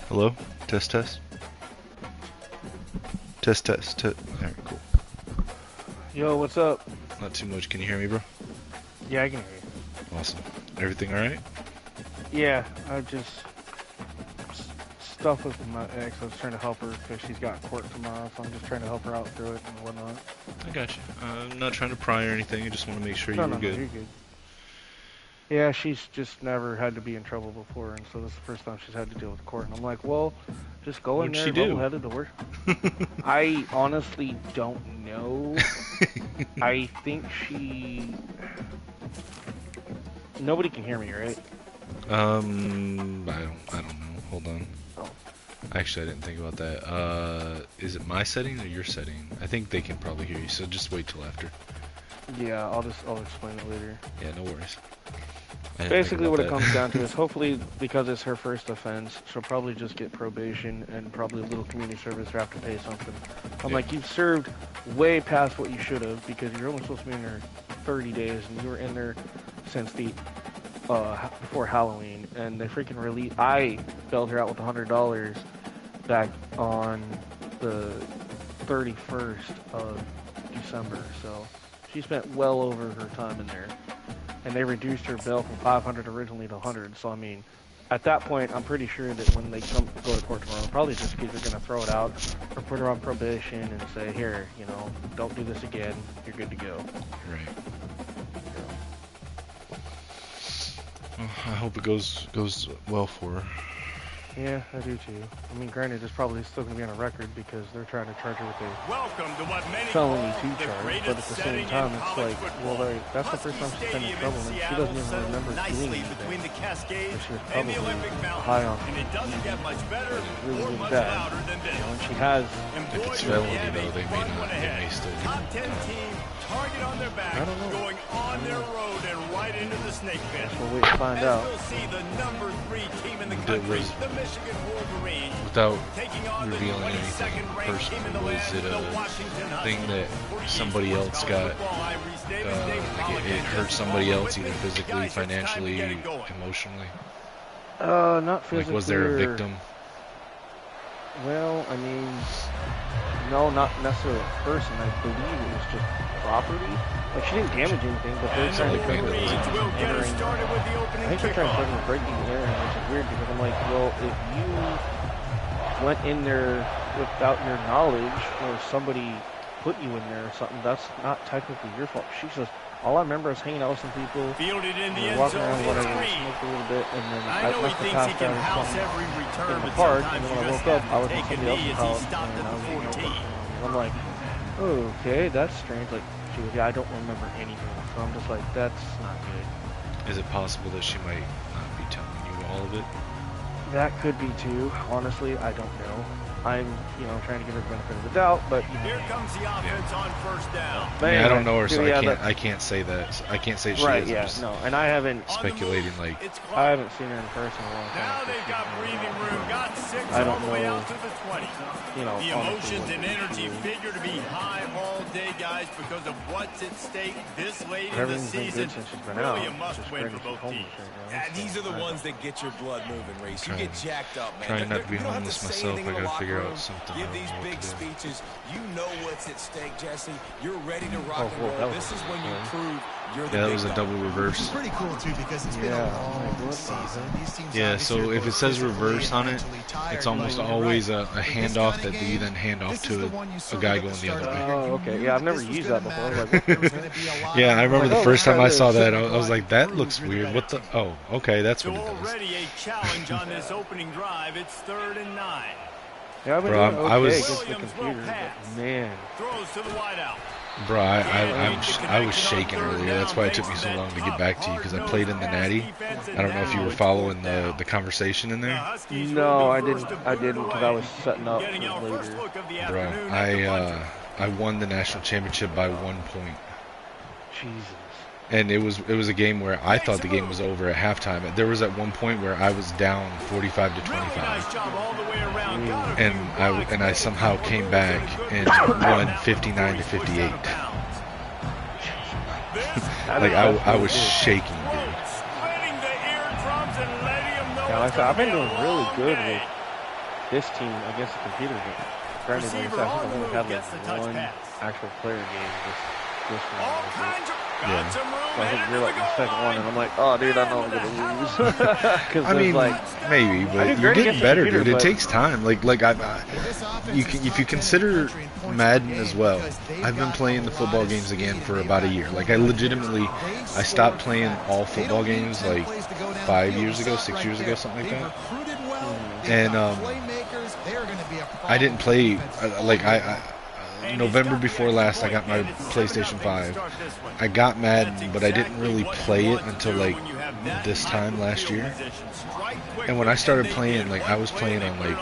Hello? Test, test. Test, test. Alright, cool. Yo, what's up? Not too much. Can you hear me, bro? Yeah, I can hear you. Awesome. Everything alright? Yeah, I just stuff with my ex. I was trying to help her because she's got court tomorrow, so I'm just trying to help her out through it and whatnot. I got you. I'm not trying to pry or anything. I just want to make sure you were good. No, you're good. Yeah, she's just never had to be in trouble before, and so this is the first time she's had to deal with court. And I'm like, well, just go in there level-headed to work. I honestly don't know. I think nobody can hear me, right? I don't know. Hold on. Oh. Actually, I didn't think about that. Is it my setting or your setting? I think they can probably hear you, so just wait till after. Yeah, I'll explain it later. Yeah, no worries. Basically what it comes down to is hopefully because it's her first offense, she'll probably just get probation and probably a little community service or have to pay something. I'm like, you've served way past what you should have because you're only supposed to be in there 30 days and you were in there since the before Halloween, and they freaking released. I bailed her out with $100 back on the 31st of December, so she spent well over her time in there. And they reduced her bail from 500 originally to 100. So I mean, at that point, I'm pretty sure that when they go to court tomorrow, probably just either going to throw it out or put her on probation and say, here, you know, don't do this again. You're good to go. Right. Well, I hope it goes well for her. Yeah, I do too. I mean, granted, it's probably still going to be on a record because they're trying to charge her with a felony 2 charge, but at the same time, it's like, well, that's the first time she's been in trouble, and she doesn't even remember doing anything. But she was probably high on it. Really, really bad. You know, and she has... If it's felony, though, they may still get target on their back, I don't know. going on their road and right into the snake pit. We'll wait to find out. We'll see the number 3 team in the country, the Michigan Wolverines, without taking on revealing the anything 22nd ranked team in the personal, land, was it the a Washington thing that Huskies. somebody else got, like it hurt somebody else either physically, financially, emotionally? Not physically. Like, was there a victim? Well, I mean, no, not necessarily a person. I believe it was just property. Like, she didn't damage anything, but they're trying to cover it. I think they're trying to cover breaking the air, which is weird because I'm like, well, if you went in there without your knowledge or somebody put you in there or something, that's not technically your fault. She says, all I remember is hanging out with some people, fielded in the end walking zone, around, whatever, it's smoked a little bit, and then I know he must have thinks he passed can out or house something every return, in the but park, and sometimes then when you I just woke up, I have was to in take a somebody knee else's as he house, stopped and at I was the in 14. I'm like, okay, that's strange. Like, she was, yeah, I don't remember anything. So I'm just like, that's not good. Is it possible that she might not be telling you all of it? That could be too. Honestly, I don't know. I'm, you know, trying to give her the benefit of the doubt, but Here comes the offense on first down. But I don't know her, so yeah, I can't say that. I can't say she right, is. yeah, I'm just no, and I haven't speculating like I haven't seen her in person in a long time. Now they've got breathing room, got 6 I don't all the way know, out to the 20. you know, The honestly, emotions and what energy she- figure to be high all day, guys, because of what's at stake this late in the Everything's been season. good since she's been Really out. a must Just win granted for she's both homeless teams. right now, Yeah, so these are the I ones that get your blood moving, Reese. You Trying- get jacked up, man. trying not to be You don't have homeless say myself. anything I in the gotta figure locker out room. something. I Give don't these know what big to do. speeches. You know what's at stake, Jesse. You're ready to rock Oh, and well, roll. that was This is when you cool. prove you're the Yeah, that big was a dog. double reverse. It's pretty cool too because it's been Yeah. a long season. These teams Yeah, obviously so are if it both says physically reverse and on it, mentally tired. it's almost You're always right. a With this handoff kind of that game, you then hand off this is to the one you a circled guy at the going the start other of way. the year. Oh, okay. Yeah, I've never used that before. Like, There was gonna be a lot Yeah, I remember the Oh, first time I let's saw try that, this. I was like, that looks weird. What the? Oh, okay, that's So what it does. already a challenge on this opening drive. It's 3rd and 9. yeah, I've been Bro, doing I okay was- against the computer, but man. Throws to the wideout. Bro, I was shaking earlier. That's why it took me so long to get back to you because I played in the Natty. I don't know if you were following the conversation in there. No, I didn't because I was setting up for later. Bro, I won the national championship by 1 point. Jesus. And it was a game where I thought the game was over at halftime. There was at one point where I was down 45 to 25, and I somehow came back and won 59 to 58. Like I was shaking, dude. Splitting the eardrums and letting them know Yeah, like I said, I've been doing really good ready. with this team against the computer game. Granted, like I Receiver said, on I've the only move had gets the like touch one pass. actual player game this All round. kinds of Yeah. got some room. So I think headed you're to like the the goal second one, line. and I'm like, oh, dude, I know I'm gonna lose. Because I mean, like, maybe, I but do you're great getting against the better, computer, dude. It but- takes time. Like if you consider Madden as well, I've been playing the football games again for about a year. Like I stopped playing all football games like 5 years ago, 6 years ago, something like that. And I didn't play November before last. I got my PlayStation 5. I got Madden, but I didn't really play it until like this time last year. And when I started playing, like I was playing on like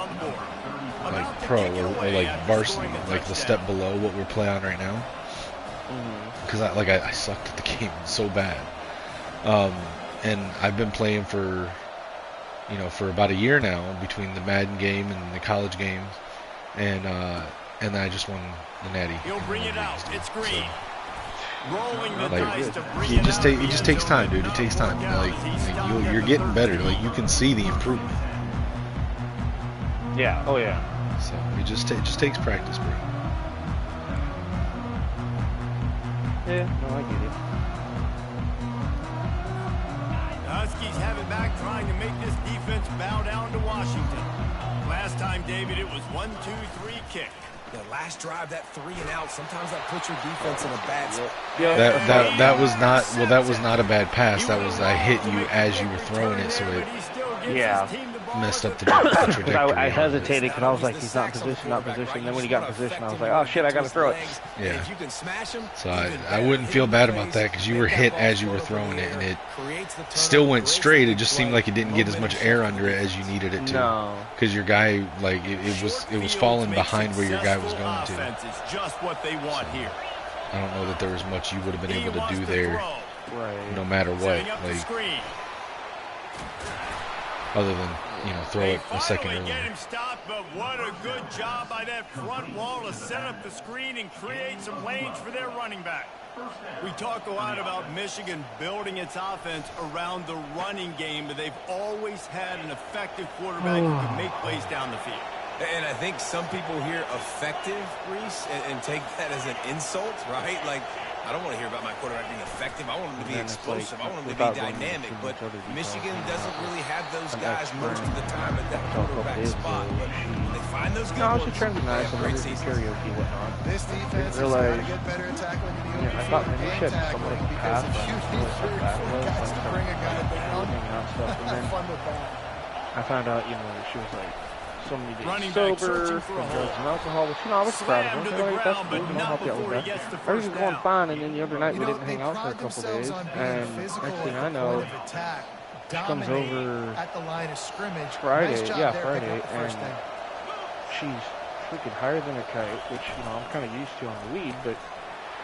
pro or like varsity, like the step below what we're playing on right now. Because I sucked at the game so bad. And I've been playing for about a year now between the Madden game and the college games, and then I just won the Natty. He'll bring it out. It's green. So, Rolling the like, dice to bring it out. it just takes time, dude. It takes time. Like you're getting better. Like you can see the improvement. yeah, oh yeah. So it just takes practice, bro. Yeah, no, I get it. The Huskies have it back, trying to make this defense bow down to Washington. Last time, David, it was 1-2-3 kick. The last drive, that 3 and out, sometimes that puts your defense in a bad spot. Yeah, That was not a bad pass. That was I hit you as you were throwing it, so it Yeah. messed up the trajectory. Because I hesitated because I was like, he's not in position, not in position. And then when he got in position, I was like, oh shit, I gotta throw it. Yeah. If you can smash them, So I wouldn't feel bad about that because you were hit as you were throwing it, and it still went straight. It just seemed like it didn't get as much air under it as you needed it to. No. Because your guy, like, it was falling behind where your guy was going to. It's just what they want here. I don't know that there was much you would have been able to do there, Right. no matter what. Like, other than throw it a second Finally get earlier. him stopped, but what a good job by that front wall to set up the screen and create some lanes for their running back. We talk a lot about Michigan building its offense around the running game, but they've always had an effective quarterback who can make plays down the field. And I think some people hear effective, Reese, and take that as an insult, right? Like, I don't want to hear about my quarterback being effective. I want him to be explosive. I want him to be dynamic. But Michigan doesn't really have those guys most of the time at that quarterback spot. But they find those good No, I was ones. just trying to be nice. I'm Great ready to season. karaoke and whatnot. This defense is realize- going to get better at tackling in the open I thought field. maybe she had somewhat of a pass, but I didn't know what the pass was. Guys to bring a guy down. Hanging out and stuff. And Have then fun with that. I found out, that she was like so many days Running back sober searching from for a drugs hole. and alcohol, which I was proud of her. Slammed to I the was like, that's ground, cool, but I'll help you out not with before he gets the that. Everything was first going down. fine, and then the other night we You know, didn't they hang out for a pride couple themselves days, on being and physical next thing at I the know, point of attack, she comes dominate over at the line of scrimmage. Friday, Nice job yeah, there, picking Friday, up the first and down. she's freaking higher than a kite, which I'm kind of used to on the weed, but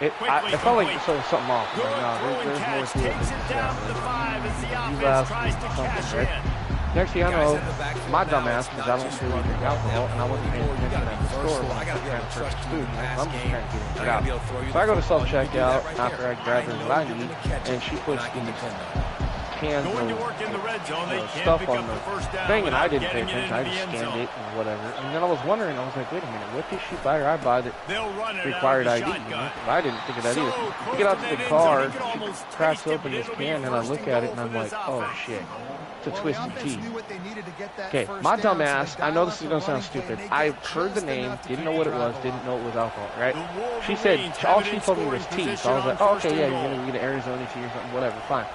it Quickly felt like complete. there was something off. I'm Good like, no, throwing there's more catch, to it takes than it just down that. to the 5 as the You offense left tries to something, cash right? in. Next thing I know, Guys in the backfield my now, dumbass, it's because not I don't just really running drink the alcohol, ball. and I wasn't paying You attention gotta at be the store versatile. when I gotta be trying able to to purchase trust you food. in the pass I'm just game. trying to get I it gotta out. be able to throw you So I the go to football. You do self-checkout that right after there. I grab her know what I you're need, gonna catch and it, she and puts I can the depend on it. cans Going to of work in the red zone, they can't stuff pick on up the first down thing, and I without didn't pay getting it attention. I into the just end scanned zone. it and whatever. And then I was wondering, I was like, wait a minute, what did she buy or I buy that They'll run it required out of ID? the shotgun. I didn't think of that either. So We get out to close the that car, end zone, he could almost she cracks taste it, open but this it'll be can, and I first look and at it, goal and I'm for like, this oh offense. shit. It's a Well, the twisted offense T. knew what they needed to get that Okay, first my down, dumb so they ass, I dialed know up this is the going to sound running play, stupid. and they I did heard the just name, enough to didn't keep know the what it drive was, didn't alive. know it was alcohol, right? The She said, Wolverines all have it she in told me was scoring tea. So I was position like, on oh, first okay, and yeah, you're goal. going to get an Arizona tea or something, whatever, fine.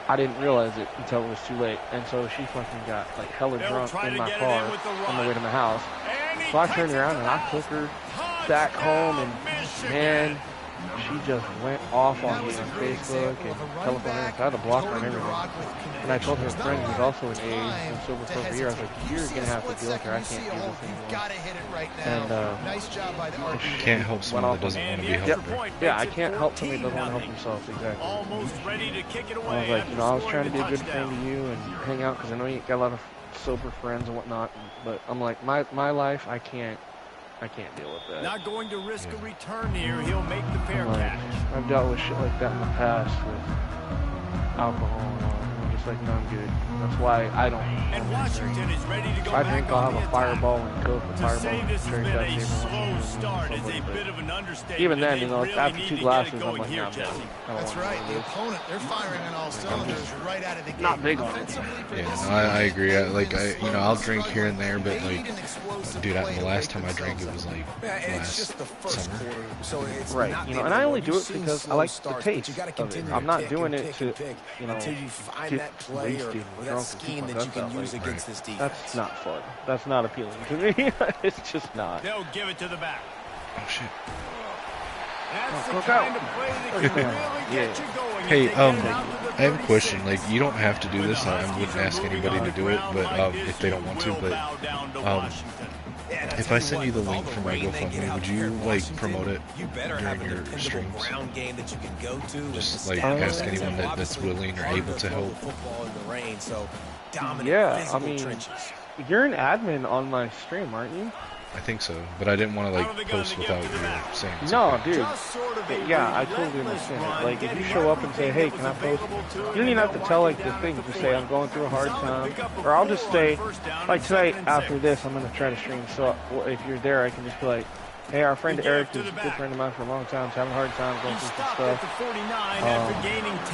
I didn't realize it until it was too late. And so she fucking got like hella They'll drunk try in to my get it car in with the on the way run. to my house. And he So I takes turned it around to and the I took her house. back home, and Touchdown, man, Michigan. she just went off on That me was a on great Facebook example and of a running telephone. I back had to block her on toting the everything. rock with And I told her conviction. friend There's who's not also an a A lot and of sober time for over a year. I was to like, hesitate. you're You going to have to see a deal with her. I split can't second, do you this see a hole, anymore. you've got to hit it right And now. Nice job by the RB. Can't help someone that doesn't want And to the be extra helped. point Yeah, I makes it can't help somebody that doesn't want to help 14-0. themselves, exactly. Almost ready to kick it away. I was like, after I was trying to scoring be a the good friend to touchdown. you and hang out because I know you got a lot of sober friends and whatnot. But I'm like, my life, I can't I can't deal with that. Not going to risk a return here. He'll make the fair catch. I've dealt with shit like that in the past with alcohol. I'm just like, no, I'm good. That's why I don't. And Washington is ready to go. I think I'll have a fireball and coke. A To fireball say and this has cherry been Pepsi a every slow once in a while, start is a but bit of an understatement. even then, They you know, really after need 2 to glasses, get it I'm going like, here, nah, Jesse. I don't That's want right. to The do this. opponent, they're firing on all cylinders right out of the gate. Not big on it. Offensively, Yeah, no, I agree. You know, I'll drink here and there, but like, dude, the last time I drank, it was like last summer. Right, you know, and I only do it because I like the taste of it. I'm not doing it to, you know, get wasted or drunk and keep my guts out. Like, that's not fun. That's not appealing to me. It's just not. They'll give it to the back. Oh shit. That's the look kind out. of play that can really get you going. Hey, If they get it out to the I have a 36. question. Like, you don't have to do this. I wouldn't ask anybody to do it, but if they don't want to. But if I send you the link for my GoFundMe, would you like promote it during your streams? Just like ask anyone that's willing or able to help. Yeah, I mean, you're an admin on my stream, aren't you? I think so, but I didn't want to like post without you saying something. No, dude. Yeah, I totally understand it. Like, if you show up and say, hey, can I post? You don't even have to tell, like, the thing. Just say, I'm going through a hard time. Or I'll just say, like, tonight, after this, I'm going to try to stream. So if you're there, I can just be like, hey, our friend Eric is a good friend of mine for a long time. He's having a hard time going through some stuff.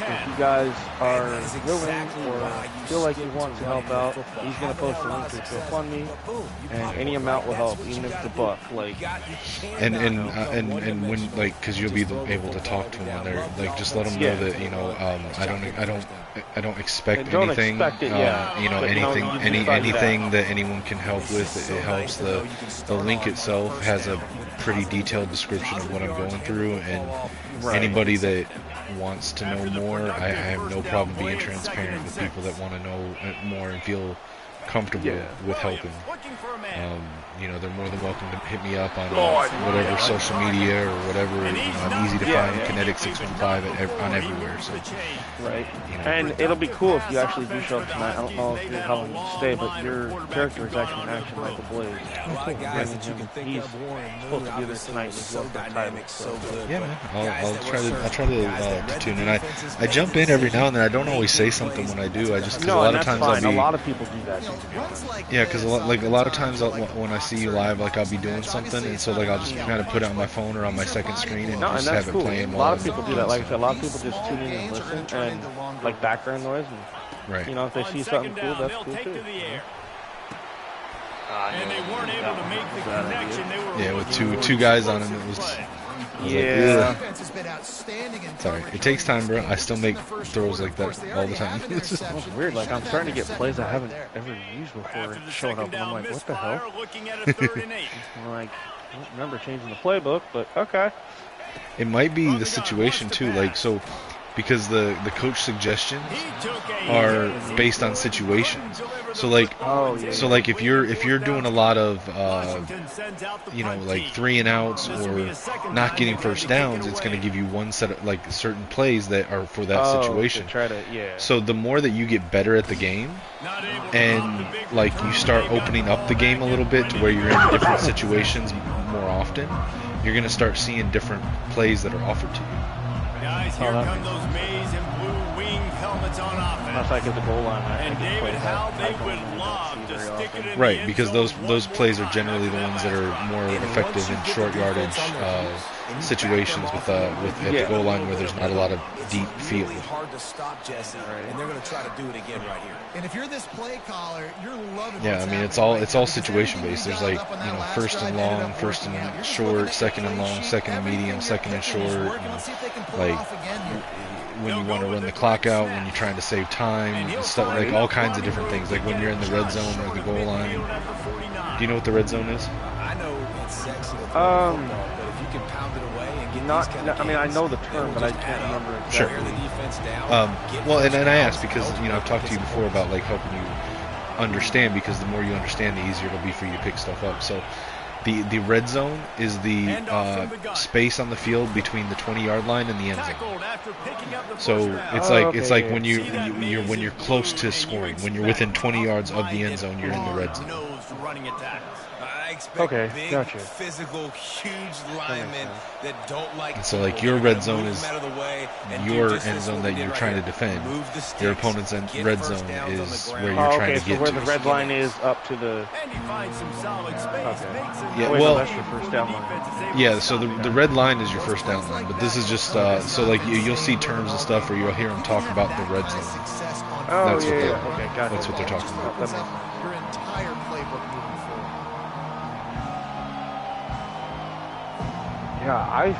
If you guys are willing or feel like you want to help out, he's going to post a link to GoFundMe, and any amount will help, even if it's $1. Like, and when like, because you'll be able to talk to him on there, like, just let him know that, you know, I don't expect don't anything. Expect it, yeah. You know, But, anything, you decide anything that anyone can help with, it helps. The link itself has a pretty detailed description of what I'm going through, and anybody that wants to know more, I have no problem being transparent with people that want to know more and feel comfortable with helping. You know, they're more than welcome to hit me up on whatever social media or whatever. You know, I'm easy to find. Kinetik615 on everywhere. So, right. You know, And it'll be cool if you actually do show up tonight. I don't know if you're how long you stay, but your character is actually in action like the Blaze. He's supposed to be there tonight. He's up for the title. So. yeah, man. I'll try to tune in. I jump in every now and then. I don't always say something when I do. I just, because a lot of times I'll be. A lot of people do that. Yeah, because a lot of times when I see you live, like, I'll be doing something, and so like I'll just kind of put it on my phone or on my second screen and just have it playing. A lot of people do that. Like I said, a lot of people just tune in and listen, and like background noise. And, you know, if they see something cool, that's cool too. And they weren't able to make the connection. Yeah, with two guys on him, it was. Yeah. Sorry, it takes time, bro. I still make throws like that all the time. It's just weird. Like, I'm starting to get plays I haven't ever used before showing up, and I'm like, what the hell? I'm like, I don't remember changing the playbook, but okay. It might be the situation too, like, so, because the coach suggestions are based on situations. So like, so like if you're doing a lot of you know, like 3 and outs or not getting first downs, it's going to give you one set of like certain plays that are for that situation. So the more that you get better at the game, and like you start opening up the game a little bit to where you're in different situations more often, you're going to start seeing different plays that are offered to you. Guys, here come those maize and blue wing helmets on offense. That's like at the goal line. And David, how they would love to stick it in right, because those plays are generally the ones that are more effective in short yardage situations with at the goal line where there's not a lot of deep field. Hard to stop, Jesse, and they're going to try to do it again right here. And if you're this play caller, you're loving. Yeah, I mean, it's all situation based. There's like, you know, first and long, first and short, second and long, second and medium, second and short. You know, like when you want to run the clock out, when you're trying to save time, and stuff, like all kinds of different things. Like when you're in the red zone or the goal line. Do you know what the red zone is? I know it's sexy, but if you can pound it away and get I mean, I know the term, but I can't remember exactly. Sure. Well, and I asked because, you know, I've talked to you before about like helping you understand, because the more you understand, the easier it'll be for you to pick stuff up. So the red zone is the space on the field between the 20-yard line and the end zone. So it's like when you're close to scoring, when you're within 20 yards of the end zone, you're in the red zone. I expect big, gotcha. physical, huge linemen that don't like. And so, like, your red zone is your end zone that you're right trying to here. defend. Sticks, your opponent's red zone is where you're trying to get where to. the red line is up to the. And he finds some solid space. Makes it Yeah, Wait, well, no, that's your first down line. Yeah, so the red line is your first down line, but this is just so like you'll see terms and stuff, or you'll hear them talk about the red zone. Oh, That's what yeah. Okay, got it. That's what they're talking about. Your entire playbook moving forward. Yeah,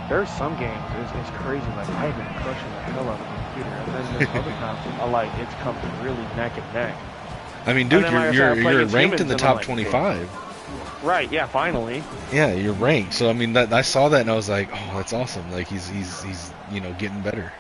there's some games, it's crazy, like, I've been crushing the hell out of the computer, and then there's other times, like, it's come really neck and neck. I mean, dude, And then, like I said, I play you're against ranked in humans the and I'm top like, 25. Right, yeah, finally. Yeah, you're ranked. So I mean, I saw that and I was like, oh, that's awesome. Like he's getting better.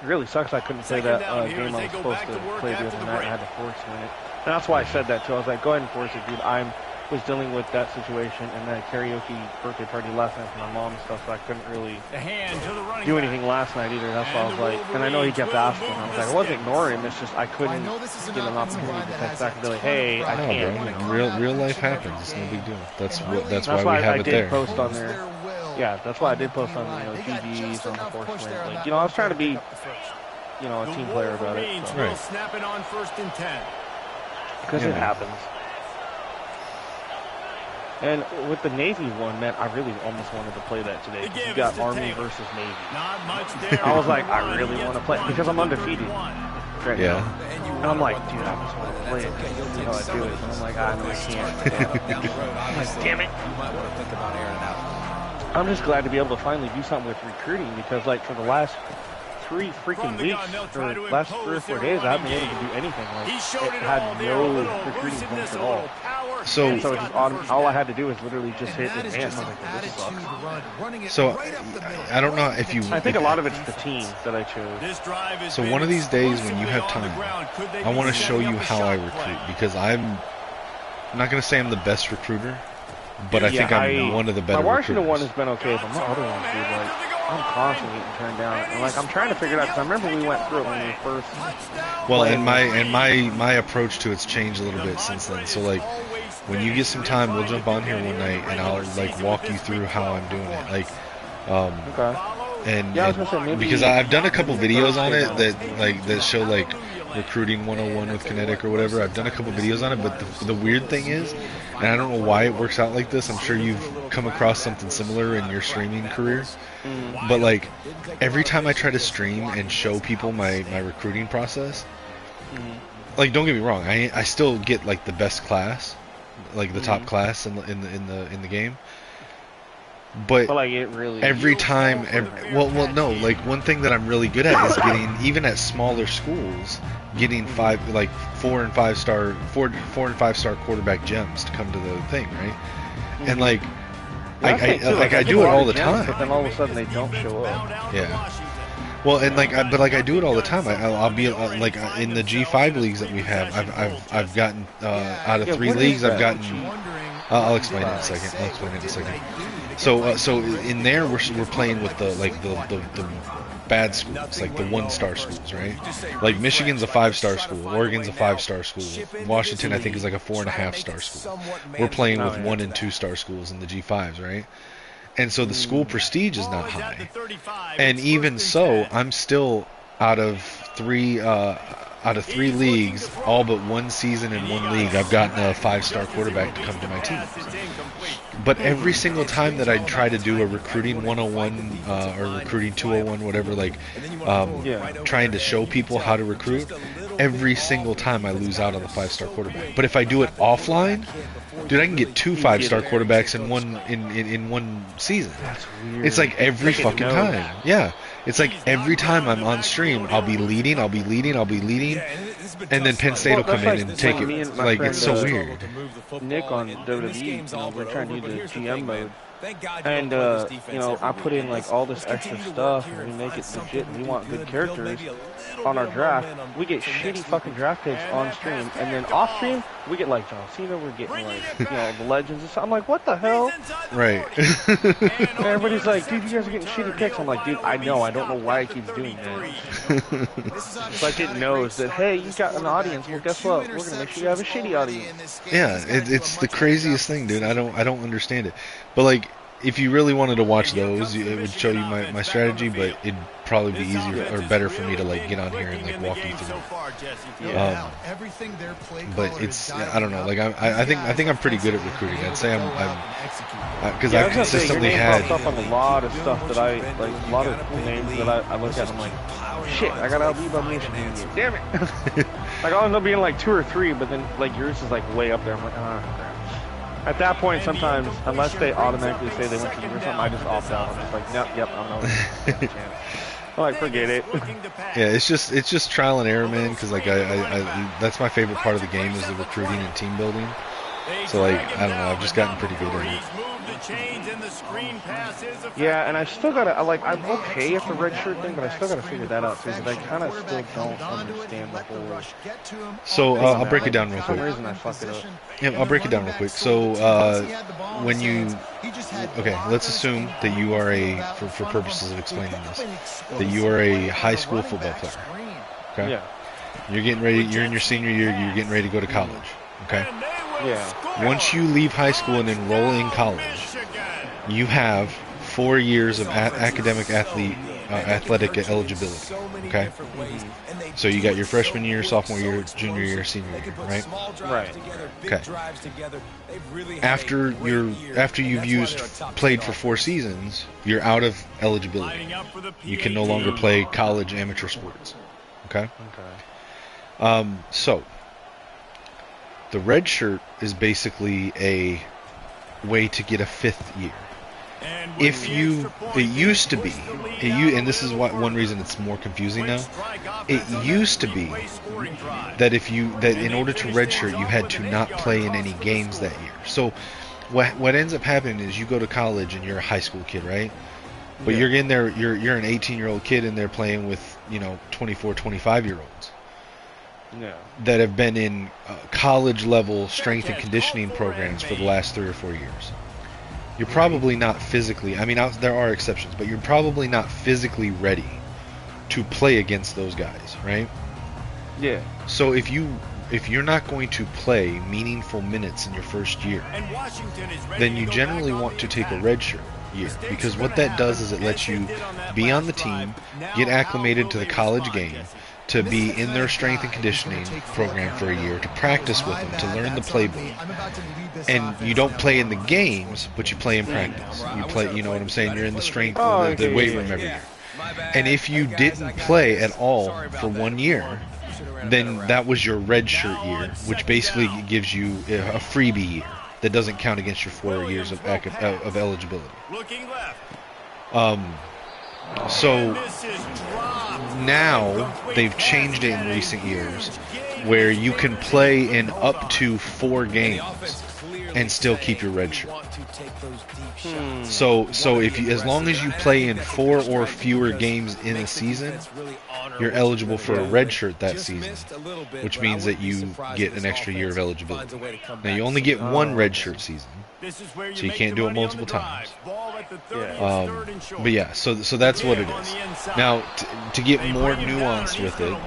It really sucks I couldn't play that game I was supposed to play the other night. I had to force win it. And that's why I said that too. I was like, go ahead and force it, dude. I was dealing with that situation and that karaoke birthday party last night for my mom and stuff, so I couldn't really do anything last night either. That's why I was like, and I know he kept asking. I was like, I wasn't ignoring him. It's just I couldn't get an opportunity to text back and be like, hey, I can't. Bro. Real life happens. It's no big deal. That's why we have I it did there. Post on there. Yeah, that's why I did post on GGs on the force win. Like, I was trying to be, a team player about it. So. Right. Snap it on 1st and 10. Because it happens. And with the Navy one, man, I really almost wanted to play that today. You got Army versus Navy. Not much there. I was like, I really want to play because I'm undefeated. Right now. And I'm like, dude, I just want to play it. You know, I do it. And I'm like, I know I can't. I'm like, damn it. You might want to think about airing it out. I'm just glad to be able to finally do something with recruiting because, like, for the last 3 freaking weeks, or last 3 or 4 days, I haven't been able to do anything. Like, it had no recruiting points at all. So it just all I had to do was literally just hit advance. I was like, well, this sucks. So I don't know if you. I think a lot of it's the team that I chose. So one of these days when you have time, I want to show you how I recruit because I'm not going to say I'm the best recruiter, but I think I'm one of the better recruiters. My Washington one has been okay, but my other ones, dude, like, I'm constantly getting turned down. And, like, I'm trying to figure it out because I remember we went through it when we first. Well, and my approach to it's changed a little bit since then. So like, when you get some time, we'll jump on here one night and I'll like walk you through how I'm doing it. Like, okay. And, yeah, I was gonna say, maybe because I've done a couple videos on it that show like recruiting 101 with Kinetic or whatever. I've done a couple videos on it, but the weird thing is, and I don't know why it works out like this. I'm sure you've come across something similar in your streaming career. But like every time I try to stream and show people my recruiting process, like don't get me wrong, I still get like the best class, like the top class in the game. But like it really every time, no, like one thing that I'm really good at is getting, even at smaller schools, getting 4 and 5 star quarterback gems to come to the thing, right? And like. I do it all the time. But then all of a sudden they don't show up. Yeah. Well, and I do it all the time. I'll be like in the G5 leagues that we have. I've gotten out of 3 leagues. I've gotten. I'll explain it in a second. So in there we're playing with the bad schools, like the 1-star schools, right? Like Michigan's a 5-star school, Oregon's a 5-star school, Washington I think is like a 4.5-star school. We're playing with 1 and 2-star schools in the G5s, right? And so the school prestige is not high. And even so, I'm still out of 3 leagues, all but 1 season in 1 league, I've gotten a 5-star quarterback to come to my team. But every single time that I try to do a recruiting 101 or recruiting 201, whatever, like trying to show people how to recruit, every single time I lose out on the 5-star quarterback. But if I do it offline, dude, I can get 2 5-star quarterbacks in one season. That's weird. It's like every fucking time. Yeah. It's like every time I'm on stream, I'll be leading, and then Penn State will come in and take it. Like, it's so weird. Nick on WWE, we're trying to do the GM mode. Thank God And, you know, I put in, like, all this extra stuff, and we make it legit, and we want good characters on our draft. We get shitty fucking draft picks on stream, and then off stream, we get, like, John Cena, we're getting, like, you know, the legends and stuff. I'm like, what the hell? Right. And everybody's like, dude, you guys are getting shitty picks. I'm like, dude, I know. I don't know why it keeps doing that. It's like it knows that, hey, you got an audience. Well, guess what? We're going to make sure you have a shitty audience. Yeah, it's the craziest thing, dude. I don't understand it. But, like, if you really wanted to watch those, it would show you my strategy, but it'd probably be easier or better for me to, like, get on here and, like, walk you through it. But it's, I don't know, like, I think I'm pretty good at recruiting. I'd say because I've consistently had. Pops up on a lot of stuff that I, like, a lot of cool names that I look at, I'm like, shit, I got LB by Michigan. Damn it. Like, I'll end up being, like, 2 or 3, but then, like, yours is, like, way up there. I'm like, crap. At that point, sometimes, unless they automatically say they went to you or something, I just opt out. I'm just like, nope, yep, I'm not. I'm like, forget it. Yeah, it's just trial and error, man. Because like I that's my favorite part of the game is the recruiting and team building. So like I don't know, I've just gotten pretty good at it. Yeah, and I still gotta I'm okay at the red shirt thing, but I still gotta figure that out too. Because I kind of still don't understand the whole. So I'll break it down real For quick. some reason, I fuck it up. Yeah, I'll break it down real quick. So when you let's assume that you are for purposes of explaining this, that you are a high school football player. Okay. Yeah. You're getting ready. You're in your senior year. You're getting ready to go to college. Okay. Yeah. Once you leave high school and enroll in college, you have 4 years of athletic eligibility. Okay. So you got your freshman year, sophomore year, junior year, senior year, right? Right. Okay. After you've played for 4 seasons, you're out of eligibility. You can no longer play college amateur sports. Okay. Okay. So the red shirt is basically a way to get a 5th year. It used to be, and this is one reason it's more confusing now. It used to be that in order to redshirt, you had to not play in any games that year. So what ends up happening is you go to college and you're a high school kid, right? But you're in there, you're an 18-year-old kid in there playing with 24, 25-year-olds. Yeah. That have been in college level strength and conditioning programs for the last 3 or 4 years. You're probably not physically, there are exceptions, but you're probably not physically ready to play against those guys, right? Yeah. So if you're not going to play meaningful minutes in your first year, then you generally want to take a redshirt year, because what that does is it lets you be on the team, get acclimated to the college game, to be in their strength and conditioning program for a year, to practice with them, to learn the playbook. And you don't play in the games, but you play in practice. You play, you know what I'm saying? You're in the strength, the weight room every year. And if you didn't play at all for 1 year, then that was your red shirt year, which basically gives you a freebie year that doesn't count against your 4 years of eligibility. So now they've changed it in recent years where you can play in up to 4 games and still keep your red shirt. So as long as you play in 4 or fewer games in a season, you're eligible for a red shirt that season, which means that you get an extra year of eligibility. Now you only get 1 red shirt season, so you can't do it multiple times. But yeah, so that's what it is. Now to get more nuanced with it,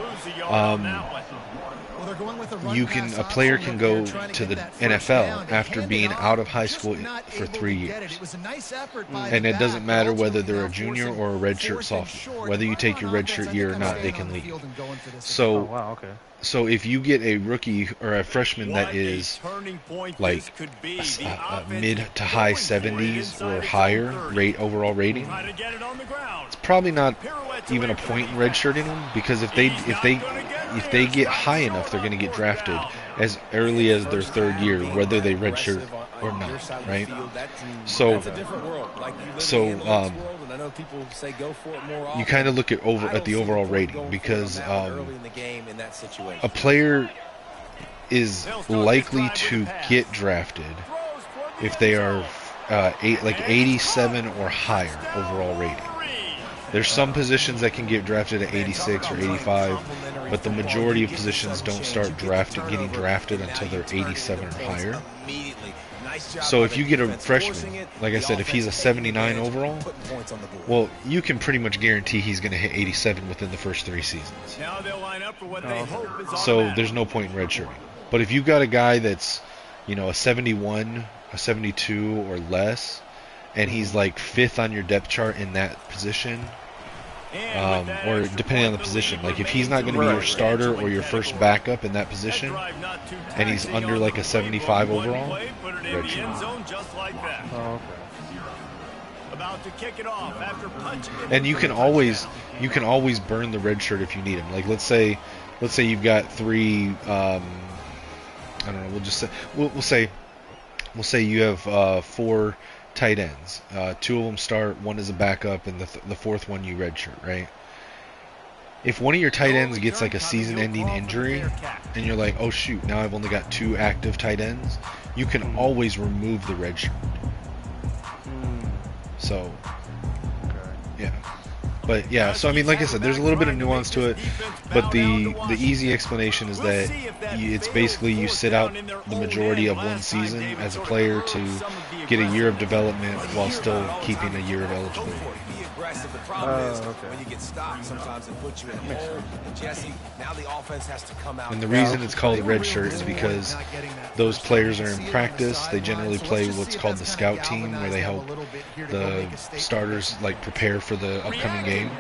a player can go to the NFL after being out of high school for 3 years. And it doesn't matter whether they're a junior or a redshirt sophomore. Whether you take your redshirt year or not, they can leave. So if you get a rookie or a freshman that is like mid to high 70s or higher overall rating, it's probably not even a point in redshirting them, because if they get high enough, they're going to get drafted as early as their 3rd year, whether they redshirt or not, right? So you kind of look at the overall rating, because a player is likely to get drafted if they are like 87 or higher overall rating. There's some positions that can get drafted at 86 or 85, but the majority of positions don't start getting drafted until they're 87 or higher. So if you get a freshman, like I said, if he's a 79 overall, well, you can pretty much guarantee he's going to hit 87 within the first 3 seasons. So there's no point in redshirting. But if you've got a guy that's, you know, a 71, a 72 or less, and he's like 5th on your depth chart in that position, or depending on the position, like if he's not going to be your starter or your first backup in that position, and he's under like a 75 overall, and you can always burn the red shirt if you need him. Like let's say you've got 3, I don't know, we'll say you have 4 tight ends. 2 of them start, 1 is a backup, and the 4th one you redshirt, right? If one of your tight ends gets like a season-ending injury, and you're like, oh shoot, now I've only got 2 active tight ends, you can always remove the redshirt. So, yeah. But yeah, so I mean, like I said, there's a little bit of nuance to it, but the easy explanation is that it's basically you sit out the majority of one season as a player to get a year of development while still keeping a year of eligibility. And the reason it's called a red shirt is because those players are in practice. They generally play what's called the scout team, where they help the starters like prepare for the upcoming game.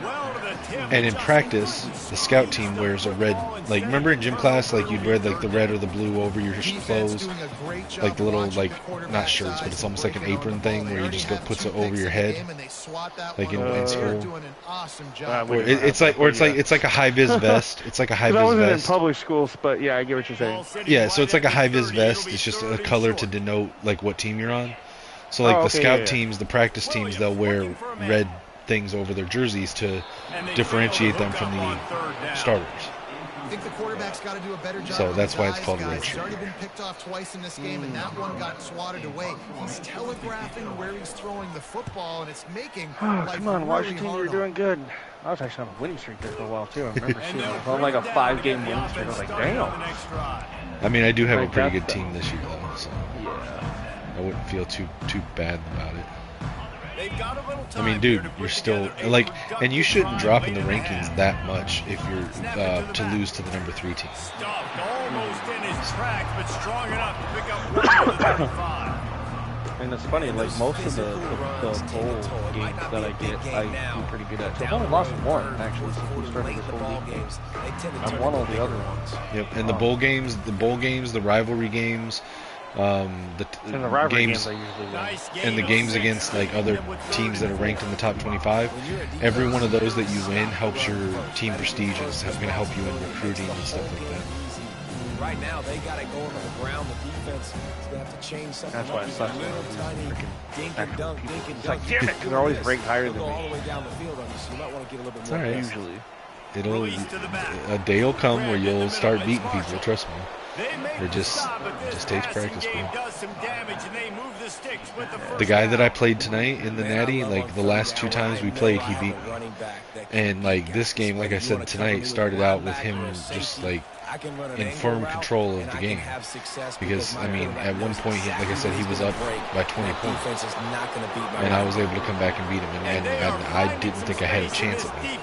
And in practice, the scout team wears a red, like remember in gym class, like you'd wear like the red or the blue over your clothes, like the little like not shirts, but it's almost like an apron thing where you just go puts it over your head, like in school. It's like a high vis vest. It's like a high vis vest. I wasn't in public schools, but yeah, I get what you're saying. Yeah, so it's like a high vis vest. It's just a color to denote like what team you're on. So like the scout teams, the practice teams, they'll wear red things over their jerseys to differentiate them from the starters. I think the quarterback's got to do a better job. So that's why it's called a red He's shirt. already been picked off twice in this game, and that one got swatted away. He's telegraphing where he's throwing the football, and it's making life come on, really Washington, hard you're doing good. I was actually on a winning streak there for a while too. I remember seeing it on like a 5-game winning streak. I was like, damn. I mean, I do have a pretty good team this year, though, so yeah, I wouldn't feel too bad about it. I mean, dude, you're still like, and you shouldn't drop in the rankings that much if you're to lose to the number 3 team. And it's funny, like most of the bowl games that I get, I do pretty good at. So I've only lost 1 actually since we started this whole league game. I've won all the other ones. Yep, and the bowl games, the rivalry games. The games I usually win. and the games against like other teams that are ranked in the top 25, every one of those that you win helps your team prestige and is going to help you in recruiting and stuff like that. Right now, they got it going on the ground. The defense is going to have to change something. That's why it sucks. Dink and dunk, dink and It's dunk. like, damn it, they're always ranked higher than me. All the way down the field on you, so you might want to get a little bit more. All right. Usually. A day will come where you'll start beating people. Trust me. It just takes practice, bro. The guy that I played tonight in the Natty, like the last 2 times we played, he beat me. And like this game, like I said tonight, started out with him just like in firm control of the game. Because I mean, at one point, like I said, he was up by 20 points, and I was able to come back and beat him. And I didn't think I had a chance at him.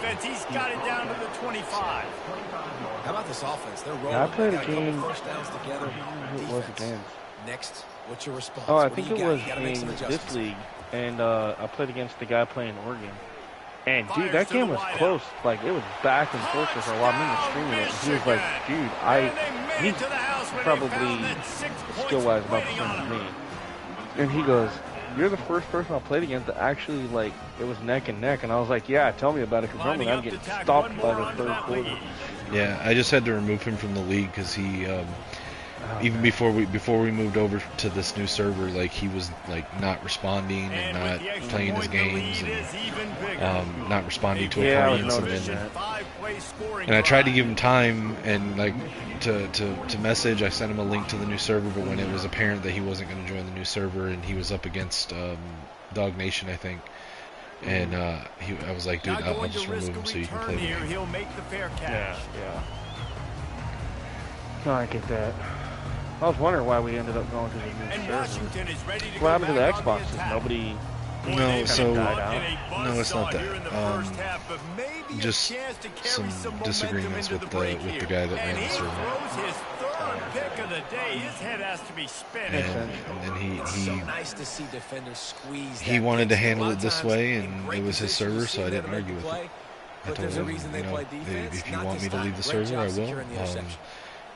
How about this offense? They're rolling. Yeah, I played a game. First downs together. Who was it against? Next, what's your response? Oh, I think it was in this league, and I played against the guy playing Oregon. And dude, that game was close. Like it was back and forth for a while. I remember streaming it. And he was like, "Dude, he's probably skill-wise about the same as me." And he goes, "You're the first person I played against that actually like it was neck and neck." And I was like, "Yeah, tell me about it." Because normally I'm getting stopped by the 3rd quarter. Yeah, I just had to remove him from the league because even before we moved over to this new server, like he was like not responding and not playing his games and not responding to a audience, and I tried to give him time and like to message. I sent him a link to the new server, but when it was apparent that he wasn't going to join the new server and he was up against Dog Nation, I think, and I was like, dude, I'll just remove him so you can play with him. Yeah. No, I get that. I was wondering why we ended up going to the new server. What happened to the Xboxes? Nobody. No, so died out. no, it's not that. Just some disagreements with the guy that ran the server. And he wanted to handle it this way, and it was his server, so I didn't argue with it. I told him, you know, if you want me to leave the server, I will.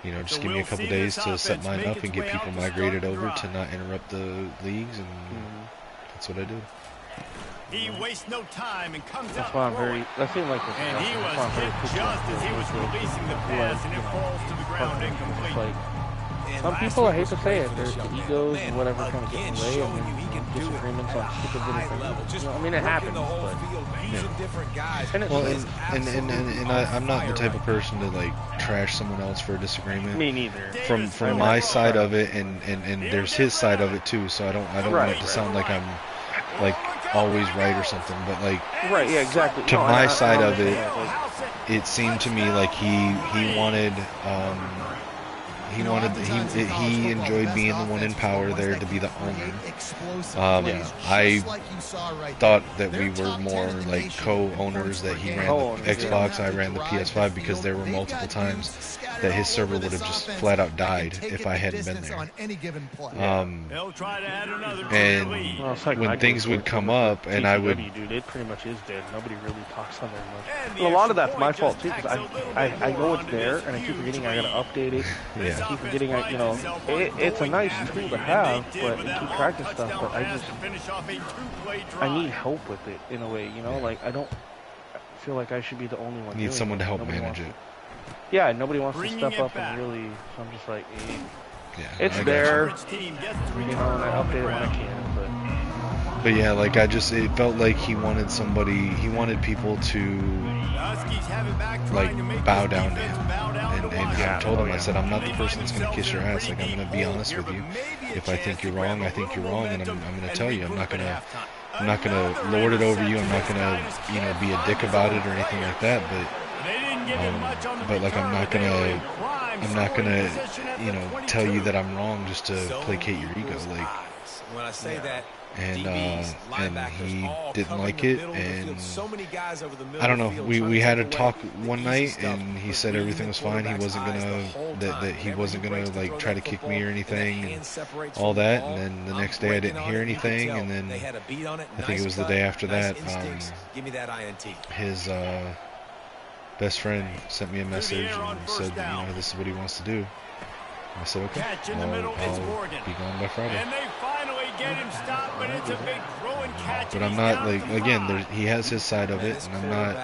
You know, just give me a couple days to set mine up and get people migrated over to not interrupt the leagues, and that's what I did. He wastes no time and comes That's out why I'm very. That seemed like. And he was hit just as he was releasing the pass, and it falls to the ground incomplete. Some people, I hate to say it, their egos and whatever kind of get in the way, and disagreements on stupid little things. You know, I mean, it happens, but yeah. Well, and I'm not the type of person to like trash someone else for a disagreement. Me neither. From my side of it, and there's his side of it too. So I don't want it to sound like I'm like always right or something. But like yeah, exactly. To my side of it, it seemed to me like he wanted. He enjoyed being the one in power there to be the owner. I thought that we were more like co-owners, that he ran the Xbox, I ran the PS5, because there were multiple times that his server would have just flat out died if I hadn't been there. And when things would come up and I would... Dude, it pretty much is dead. Nobody really talks on there much. And a lot of that's my fault too, because I know it's there and I keep forgetting I gotta update it. Yeah. I keep forgetting, you know, it's a nice tool to have, but to keep track of stuff, but I need help with it in a way, you know, like I don't feel like I should be the only one. Need someone to help manage it. Yeah, nobody wants to step up and really, so I'm just like, yeah, it's there, you know, and I update it when I can, but yeah, like it felt like he wanted people to like bow down to him, and I told him, I said, I'm not the person that's going to kiss your ass, like I'm going to be honest with you. If I think you're wrong, I think you're wrong, and I'm going to tell you. I'm not going to lord it over you. I'm not going to, you know, be a dick about it or anything like that, but like I'm not gonna, you know, tell you that I'm wrong just to placate your ego, like. When I say that, and he didn't like it, and I don't know, we had a talk one night, and he said everything was fine. He wasn't gonna that he wasn't gonna like try to kick me or anything and all that. And then the next day I didn't hear anything, and then I think it was the day after that, his best friend sent me a message and said, you know, this is what he wants to do. I said, okay, I'll be gone by Friday. But I'm not, like, again, he has his side of it, and I'm not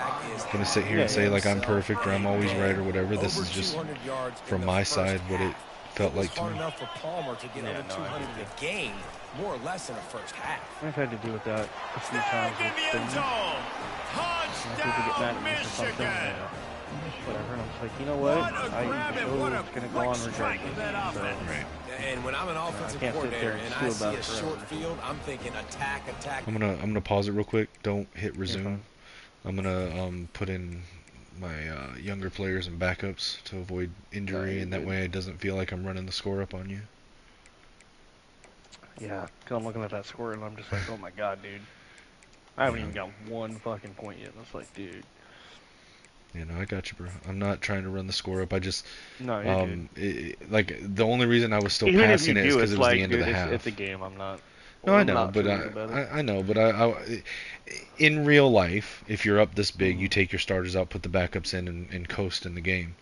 going to sit here and say, like, I'm perfect or I'm always right or whatever. This is just, from my side, what it felt like to me. More or less in the first half. I've had to do with that a few times with things. People get mad at me for something. Whatever, and I'm just like, you know what? I know it's going to go on regardless. So, and when I'm an offensive coordinator and I see a short field, I'm thinking attack. I'm gonna pause it real quick. Don't hit resume. I'm gonna put in my younger players and backups to avoid injury, and that way it doesn't feel like I'm running the score up on you. Yeah, because I'm looking at that score and I'm just like, oh my god, dude. I haven't even got one fucking point yet. And it's like, dude. You know, I got you, bro. I'm not trying to run the score up. I just, no, you're like, the only reason I was still passing it is because it was the end of the half. It's a game. I'm not. No, I know, but I know, but I, in real life, if you're up this big, you take your starters out, put the backups in, and coast in the game.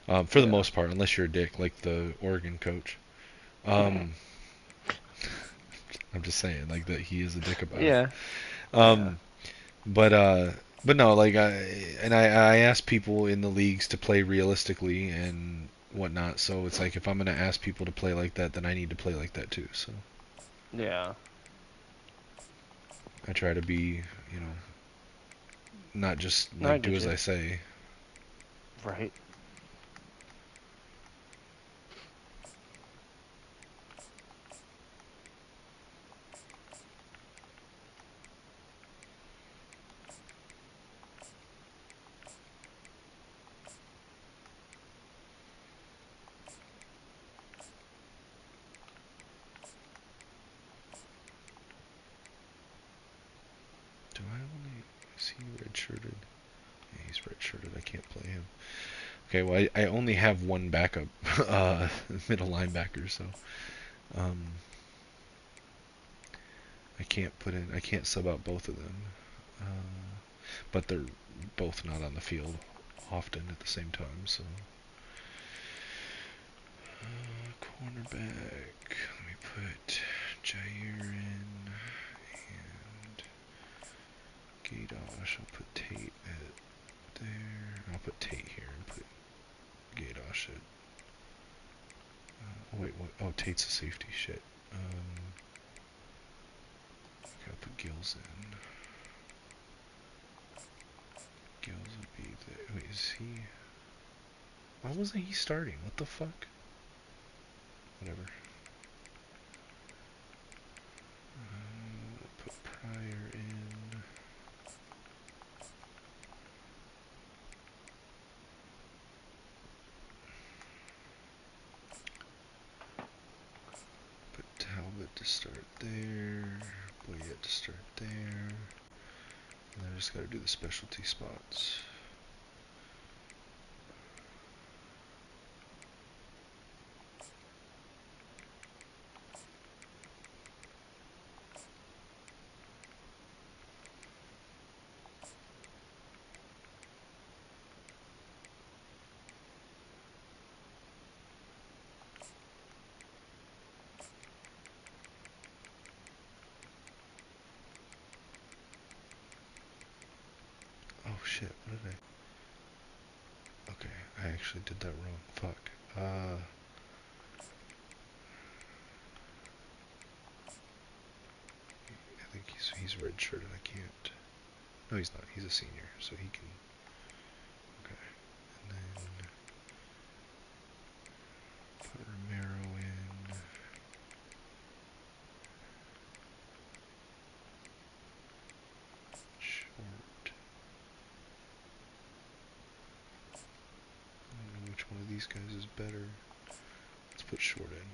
For the most part, unless you're a dick like the Oregon coach. I'm just saying, like, that he is a dick about it. But no, like, I asked people in the leagues to play realistically, and whatnot. So it's like if I'm gonna ask people to play like that, then I need to play like that too. So Yeah. I try to be, you know, not just I like do get as you. I say. Right. Do I only, is he redshirted? Yeah, he's redshirted. I can't play him. Okay, well I only have one backup middle linebacker, so I can't sub out both of them. But they're both not on the field often at the same time, so cornerback, let me put Jair in, and Gadosh, I'll put Tate at there, I'll put Tate here and put Gadosh at, oh wait, what, oh, Tate's a safety, shit, I'll put Gills in, Gills would be there, wait, is he, why wasn't he starting, what the fuck, whatever. Put Pryor in. Put Talbot to start there. Boyette to start there. And then I just gotta do the specialty spots. Oh shit, what did I... Okay, I actually did that wrong. Fuck. I think he's redshirted. I can't... No, he's not. He's a senior, so he can... Okay. And then... Put Romero in... Short... I don't know which one of these guys is better. Let's put Short in.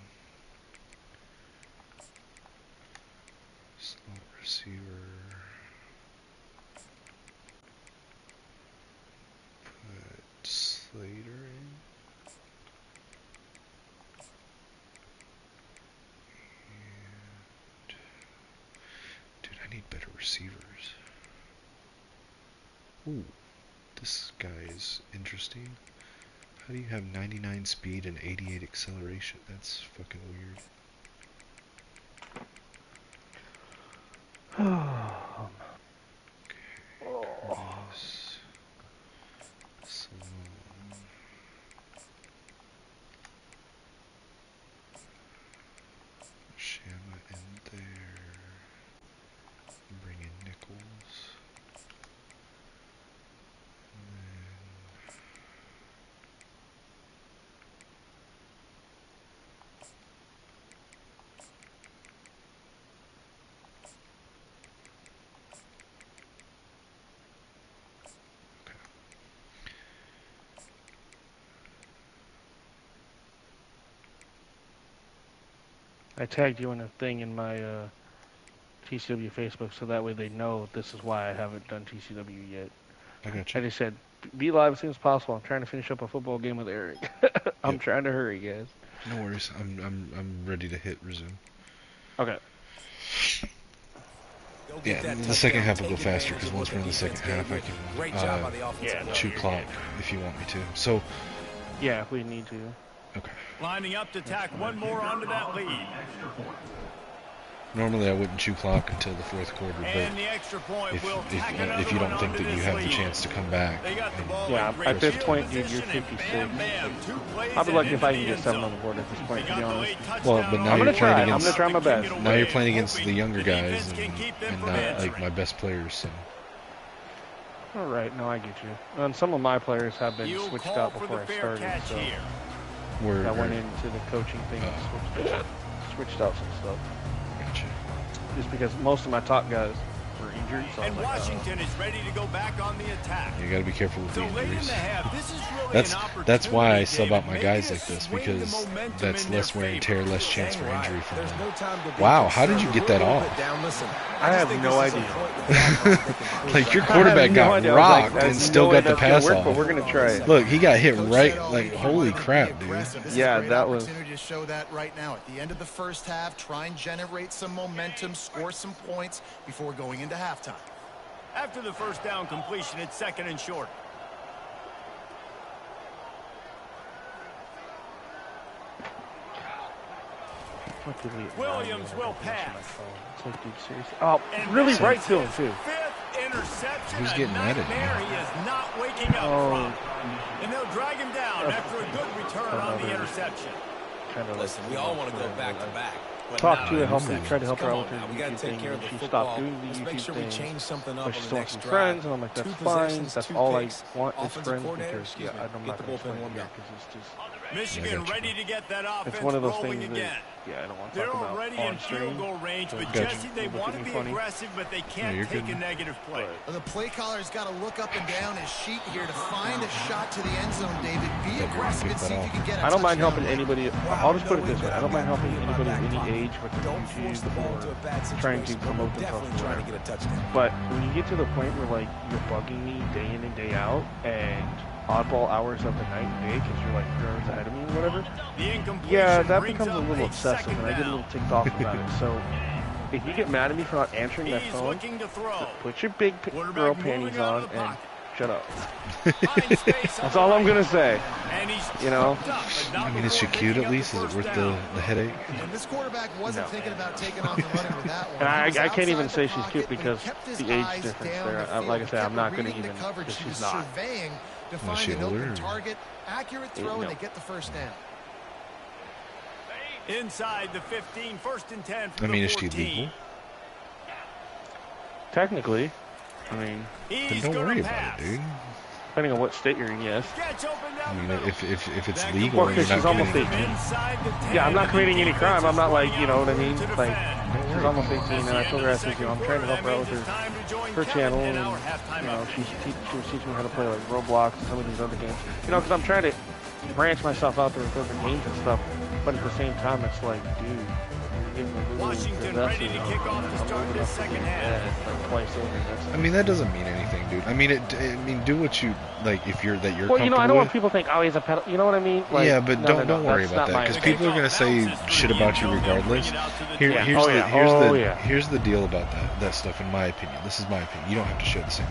Slot receiver... Put Slater in. And... Dude, I need better receivers. Ooh, this guy is interesting. How do you have 99 speed and 88 acceleration? That's fucking weird. Curtis, Salone, Shama in there. Bring in Nichols. And then... Okay. I tagged you in a thing in my TCW Facebook, so that way they know this is why I haven't done TCW yet. I got you. I just said, be live as soon as possible. I'm trying to finish up a football game with Eric. I'm trying to hurry, guys. No worries. I'm ready to hit resume. Okay. Yeah, the second half will go faster because once we're in the second half, I can chew clock if you want me to. So, yeah, if we need to. Okay. Lining up to tack one more onto that lead. Normally I wouldn't chew clock until the fourth quarter, but if you don't think that you have the chance to come back. Yeah, at this point, dude, you're 56. I'll be lucky if I can get 7 on the board at this point, to be honest. Well, but now you're playing against. I'm gonna try my best. Now you're playing against the younger guys and not like my best players. So. All right, no, I get you. And some of my players have been switched out before I started, so I went into the coaching thing and switched out some stuff. Gotcha. Just because most of my top guys were injured, so and Washington is ready to go back on the attack. You got to be careful with the injuries. That's why I sub out my guys like this, because that's less wear and tear, less chance for injury from them. Wow, how did you get that off? I have no idea. Like your quarterback got rocked and still got the pass off. But we're gonna try it. Look, he got hit right. Like holy crap, dude. Yeah, that was. To show that right now at the end of the first half, try and generate some momentum, score some points before going into halftime. After the first down completion, it's 2nd and short. Williams will pass. Oh, really right to him too. Who's getting mad at him? He is not waking up from. And they'll drag him down after a good return on the interception. Listen, we all want to go back to back. Talk to her, try to help her out with we got to take care of the she football. stopped doing the Let's YouTube make sure we thing. change something up But she's on the still next some drive. friends, and I'm like, that's fine. That's all I want is friends. Because, yeah, I'm not going to explain it because it's just... Michigan ready to get that offense it's one of those rolling things again. Yeah, I don't want to They're talk about already in field goal range, but Jesse, they want to be aggressive, but they can't take a negative play. The play caller's got to look up and down his sheet here to find a shot to the end zone, David. Be aggressive and see if you can get a I don't mind helping touchdown. anybody. I'll just put it this way. I don't mind helping anybody of any age with the YouTube or trying to promote themselves. But when you get to the point where, like, you're bugging me day in and day out, and oddball hours of the night and day because you're like 3 hours ahead of me or whatever, yeah, that becomes a little obsessive and I get a little ticked off about it. So if you get mad at me for not answering that phone, put your big girl panties on and shut up. That's all I'm gonna say. You know, I mean, is she cute at least? Is it worth the headache? And this quarterback wasn't thinking about taking off and running with that one. And I can't even say she's cute because the age difference there. Like I said, I'm not gonna even because she's not. To find an open target, accurate throw, and they get the first down. Inside the 15, 1st and 10 from I mean, the is she 14. legal? Technically, I mean, then don't worry about it, dude. Depending on what state you're in, yes. I mean, if it's legal, well, she's almost 18. Yeah, I'm not committing any crime. I'm not like, you know what I mean? Like, she's almost 18, and I told her, I said, you know, I'm trying to help her out with her channel, and, you know, she was teaching me how to play, like, Roblox and some of these other games. You know, because I'm trying to branch myself out there with other games and stuff, but at the same time, it's like, dude, you're getting a little Washington ready to kick off to start this second half. Like twice over. I mean, that doesn't mean anything, dude. I mean, do what you like if you're well, comfortable you know, I don't want with. people to think, oh, he's a pedal. You know what I mean? Like, Yeah, but no, don't worry about that because people are gonna say shit about you regardless. Here's the deal about that stuff. In my opinion, this is my opinion. You don't have to share the same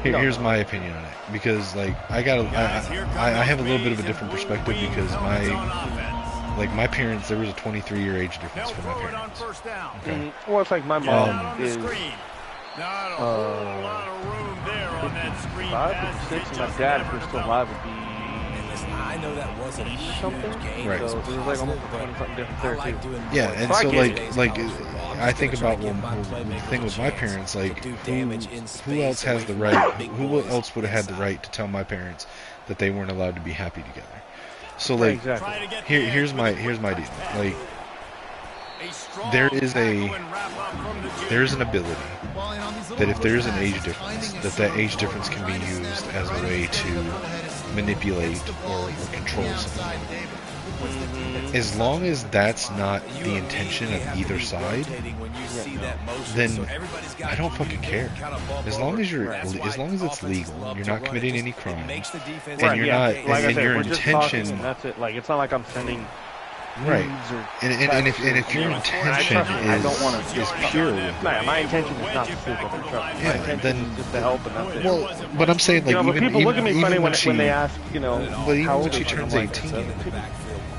opinion. Here's my opinion on it because like I have a little bit of a different perspective because my parents, there was a 23-year age difference for my parents. Okay. Well, it's like my mom is 55, 56, and my dad, if we're still alive, would be I know that wasn't a huge something. Right. So there's like almost 20-something difference there too. Yeah, and so like I think about the thing with my parents, like who else has the right? Who else would have had the right to tell my parents that they weren't allowed to be happy together? So like, here's my deal. Like, there is an ability that if there's an age difference, that age difference can be used as a way to manipulate or control something. As long as that's not the intention of either side, then I don't fucking care. As long as it's legal, you're not committing any crimes, and you're not, and your intention. That's it. Like, it's not like I'm sending. Right, and if your intention is pure, my intention is not to sleep with her. My intention is just to help, and that's it. Well, but I'm saying like people look at me funny when they ask, you know, but even how when old she is she? turns I'm like, 18,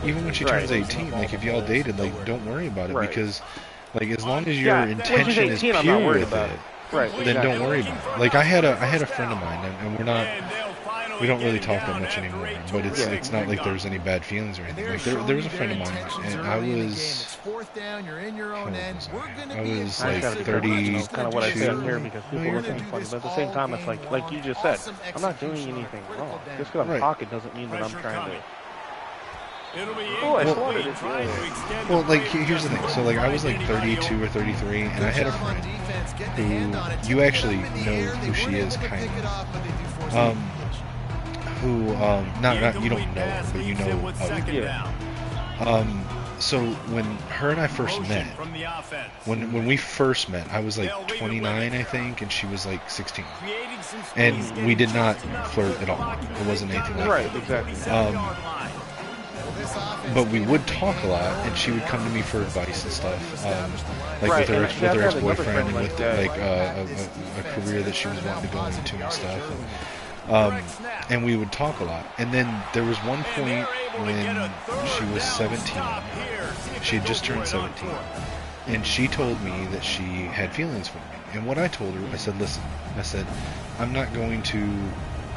even when she turns 18, like if y'all dated, like don't worry about it because Like, as long as your intention is 18, pure I'm not worried with about it, right, then don't worry about it. Like, I had a friend of mine, and we don't really talk that much anymore, but it's not like there's any bad feelings or anything. Like, there was a friend of mine, and I was like 32. Kind of what I say up here because people look at me funny, but at the same time, it's like you just said, I'm not doing anything wrong. Just because I'm talking doesn't mean that I'm trying to. Oh, I slaughtered it. Well, like, here's the thing. So, like, I was like 32 or 33, and I had a friend who you actually know who she is, kind of. Not you don't know her, but you know of her. So when her and I first met, when we first met, I was like 29, I think, and she was like 16, and we did not flirt at all. It wasn't anything like that. Right, exactly. But we would talk a lot, and she would come to me for advice and stuff, like right, with her ex-boyfriend and with like a career that she was wanting to go into and stuff. And we would talk a lot. And then there was one point when she was 17. She had just turned 17. And she told me that she had feelings for me. And what I told her, I said, listen, I said, I'm not going to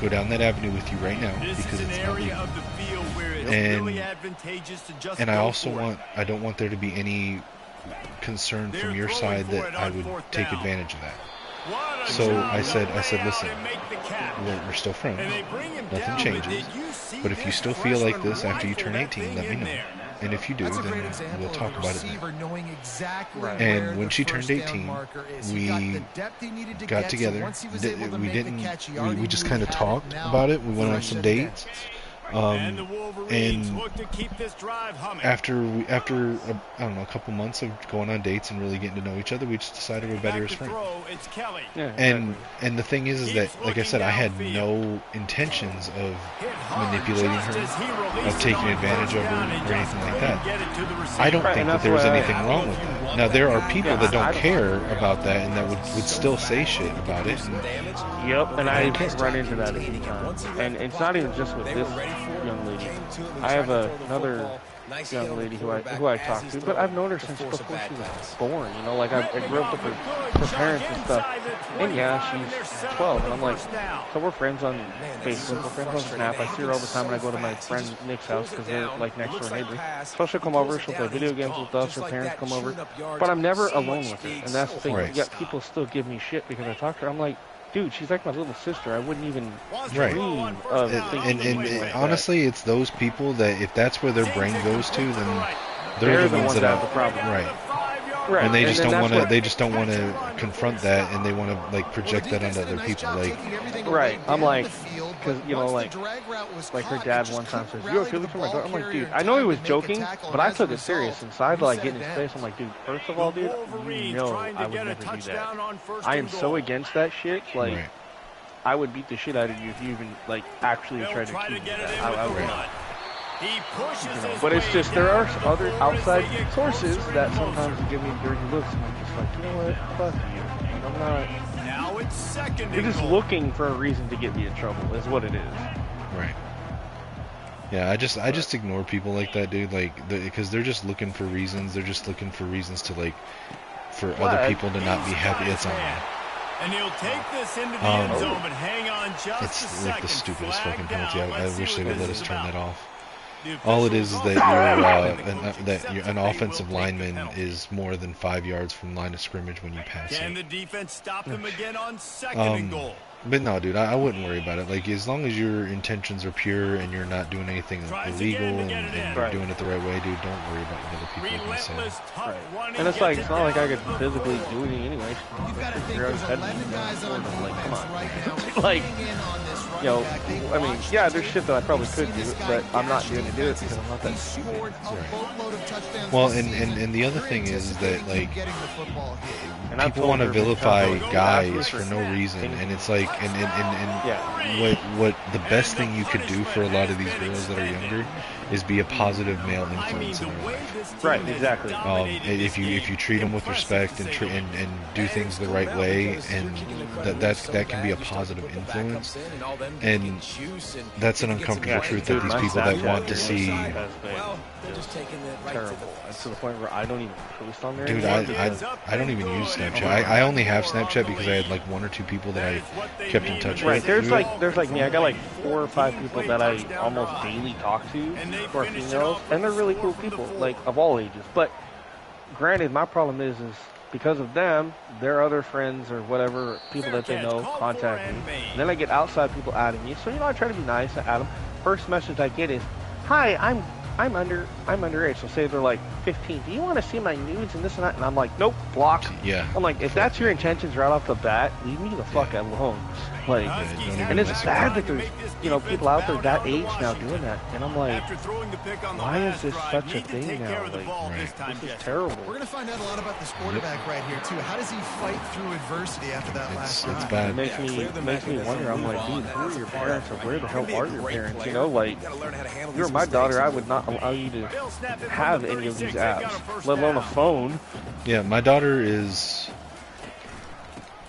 go down that avenue with you right now because it's not legal. And I don't want there to be any concern from your side that I would take advantage of that. So I said, listen, we're still friends. Nothing changes. But if you still feel like this after you turn 18, let me know. And if you do, then we'll talk about it then. And when she turned 18, we got together. We just kind of talked about it. We went on some dates. And after I don't know, a couple months of going on dates and really getting to know each other, we just decided we're better as friends. And the thing is that, like I said, I had no intentions of manipulating her, of taking advantage of her, or anything like that. I don't think that there was anything wrong with that. Now, there are people that don't care about that and that would still say shit about it. Yep, and I run into that a few times. And it's not even just with this young lady. I have another young lady who I talk to, but I've known her since before she was born. You know, like I grew up with her parents and stuff. And yeah, she's 12, and I'm like, so we're friends on Facebook, we're friends on Snap. I see her all the time when I go to my friend Nick's house because they're like next door neighbors. So she'll come over, she'll play video games with us, her parents come over, but I'm never alone with her. And that's the thing. Yet people still give me shit because I talk to her. I'm like, dude, she's like my little sister. I wouldn't even dream of thinking and honestly, it's those people that if that's where their brain goes to, then they're the ones that have the problem. Right. And they just don't want to. They just don't want to confront that, and they want to like project that onto other people. Like, right. I'm like, because you know, like her dad one time says, "You have feelings for my daughter?" I'm like, dude, I know he was joking, but I took it serious. Inside, like get in his face. I'm like, dude, first of all, dude, you know, I would never do that. I am so against that shit. Like, I would beat the shit out of you if you even like actually tried to keep that. I would not. But it's just there are other outside sources that sometimes give me dirty looks, and I'm just like, you know what, fuck you. I'm not. You're just looking for a reason to get me in trouble, is what it is. Right. Yeah, I just ignore people like that, dude. Like, because they're just looking for reasons. They're just looking for reasons to like, for other people to not be happy. It's on. And he'll take this into the end zone, but hang on just it's a second. like the stupidest fucking penalty. I wish they would let us turn that off. All it is that an offensive lineman is more than 5 yards from line of scrimmage when you pass Can the defense stop him again on second and goal? But no, dude, I wouldn't worry about it. Like, as long as your intentions are pure and you're not doing anything illegal and you're doing it the right way, dude, don't worry about what other people are going to say. Right. And it's like, it's not like I could physically do anything anyway. Like, come on. Like, you know, I mean, yeah, there's shit that I probably could do, but I'm not doing to do it because I'm not that stupid. Right. Well, and the other thing is that, like, people want to vilify guys for no reason, and it's like, what the best thing you could do for a lot of these girls that are younger is be a positive male influence in their life. Right, exactly. If you treat them with respect and do things the right way, and that can be a positive influence, and that's an uncomfortable truth that these people that want to see. Terrible. It's to the point where I don't even post on there. Dude, I don't even use Snapchat. I only have Snapchat because I had like 1 or 2 people that I kept in touch with. Right, there's like me. I got like 4 or 5 people that I almost daily talk to who are females, and they're really cool people, like of all ages. But granted, my problem is because of them, their other friends or whatever, people that they know contact me. And then I get outside people adding me. So I try to be nice. I add them. First message I get is, "Hi, I'm underage." So say they're like 15. Do you want to see my nudes and this and that? And I'm like, nope, block. Yeah. I'm like, if that's your intentions right off the bat, leave me the fuck alone. Like, and it's bad that there's people out there that age now doing that. And I'm like, why is this such a thing now? Like, this is terrible. We're gonna find out a lot about this quarterback right here too. How does he fight through adversity after that last drive? It's bad. It makes me wonder. I'm like, dude, who are your parents, or where the hell are your parents? Like, if you were my daughter, I would not allow you to have any of these apps, let alone a phone. Yeah, my daughter is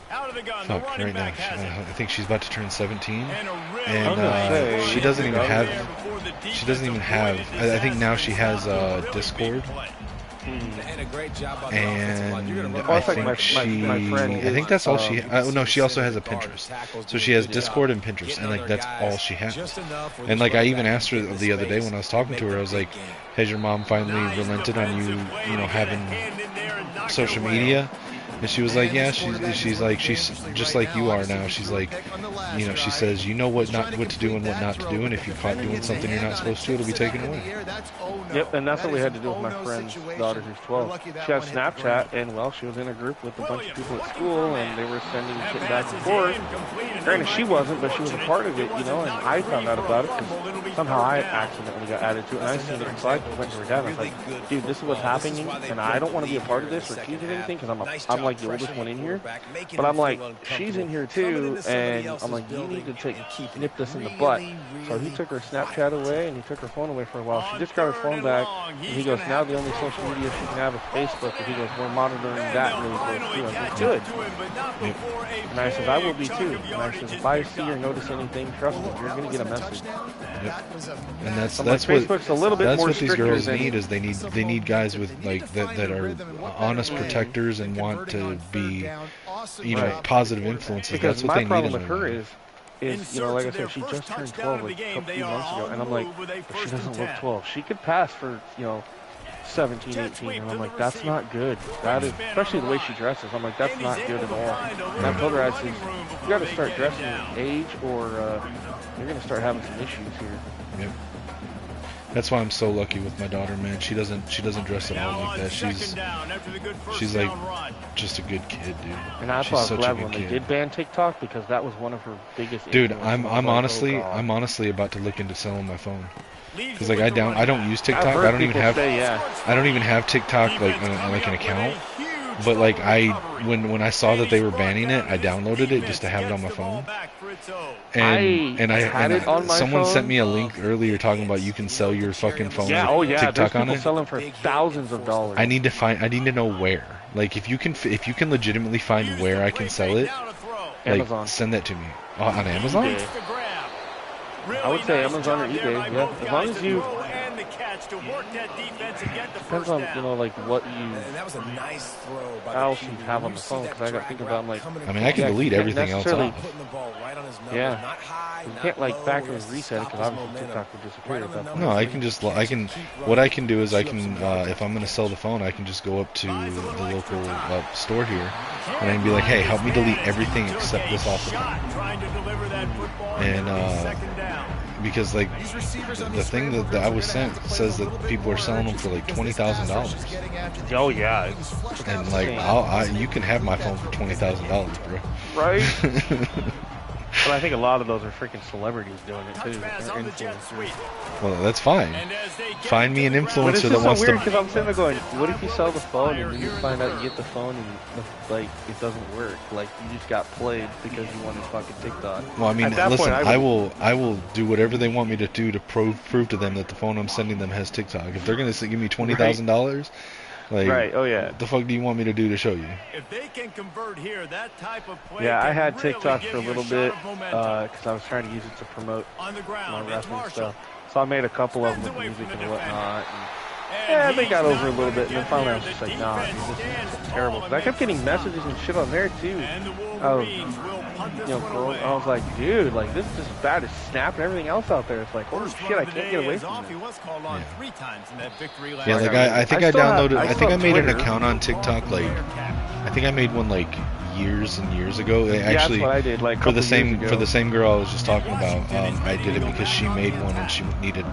right now. I think she's about to turn 17, and she doesn't even have. I think now she has Discord. And I think that's all she. No, she also has a Pinterest. So she has Discord and Pinterest, and like that's all she has. And like I even asked her the other day when I was talking to her, I was like, "Has your mom finally relented on you having social media?" And she was like, "Yeah." She's like, she's just like you are now. She's like, she says, you know what to do and what not to do, and if you're caught doing something you're not supposed to, it'll be taken away. Yep, and that's what we had to do with my friend's daughter who's 12. She had Snapchat, and well, she was in a group with a bunch of people at school, and they were sending shit back and forth. Granted, she wasn't, but she was a part of it, and I found out about it because somehow I accidentally got added to it, and I seen it, so I went to her dad, and I was like, dude, this is what's happening, and I don't want to be a part of this or accused of anything, because I'm like the oldest one in here, but I'm like, she's in here too, and I'm like, you need to nip this in the butt. So he took her Snapchat away, and he took her phone away for a while. She just got her phone back, and he goes, now the only social media she can have is Facebook, and he goes, we're monitoring that really close too. I said, good. And I said, I will be too. And I said, if I see or notice anything, trust me, you're going to get a message. Yep. And that's Facebook's a little bit more what these girls need, is they need guys with like that are honest protectors and want to be positive influences. Because that's what my they problem need with her is like I said, she just turned 12 like a few months ago, and I'm like, but she doesn't look 12. She could pass for 17, 18, and I'm like, that's not good. That is, especially the way she dresses. I'm like, that's not good at all. And I told her, I said, you got to start dressing at age, or you're going to start having some issues here. Yep. That's why I'm so lucky with my daughter, man. She doesn't dress at all like that. She's like just a good kid, dude. And I was glad when they did ban TikTok, because that was one of her biggest. Dude, I'm honestly about to look into selling my phone. Because like I don't use TikTok. I don't even have TikTok like an account. But like when I saw that they were banning it, I downloaded it just to have it on my phone. And someone sent me a link earlier talking about you can sell your fucking phone with TikTok on it. There's people selling for thousands of dollars. I need to know where. Like if you can legitimately find where I can sell it, like Amazon. Send that to me. On Amazon? eBay. I would say Amazon or eBay, yeah. As long as you depends on like what else you have on the phone, because I got to think about like. I mean, I can delete everything else off. Yeah, you can't like factory reset it, because obviously TikTok would disappear at that point. No, what I can do is I can if I'm gonna sell the phone, I can just go up to the local store here, and I can be like, hey, help me delete everything except this off the phone. And because like the thing that I was sent says that people are selling them for like $20,000. Oh yeah, and like you can have my phone for $20,000, bro. Right. But I think a lot of those are freaking celebrities doing it too. Well, that's fine. Find me an influencer that wants so weird to. because I'm sitting there going, what if you sell the phone and then you find out you get the phone and like it doesn't work? Like you just got played because you wanted fucking TikTok. Well, I mean, listen, I will do whatever they want me to do to prove to them that the phone I'm sending them has TikTok. If they're gonna give me $20,000. Like, right, oh yeah. What the fuck do you want me to do to show you? If they can convert here, that type of play yeah, I had really TikTok for a little bit because I was trying to use it to promote my wrestling stuff. So I made a couple of them with music and whatnot. And they got over a little bit, and then finally I was just like, nah, dude, this is terrible. But I kept getting messages and shit on there too. Girls, I was like, dude, like this is as bad as Snap and everything else out there. It's like, holy shit, I can't get away from it. Yeah, like I think I downloaded. I think I made an account on TikTok. Like, I think I made one like years and years ago. Actually, that's what I did, like, for the same girl I was just talking about. I did it because she made one and she needed.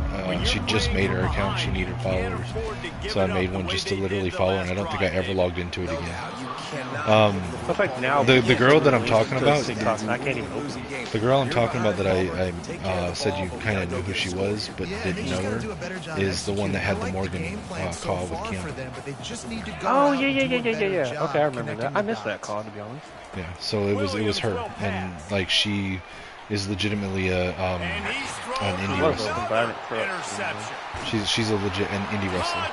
She just made her account. She needed followers, so I made one just to literally follow her. And I don't think I ever logged into it again. It's like now the girl that I'm talking about. TikTok, I can't even open it. The girl I'm talking about that I said you kind of knew who she was but didn't know her is the one that had the Morgan call with Kim. Oh yeah. Okay, I remember that. I missed that call, to be honest. Yeah, so it was her, and like she is legitimately an indie wrestler. She's a legit an indie wrestler.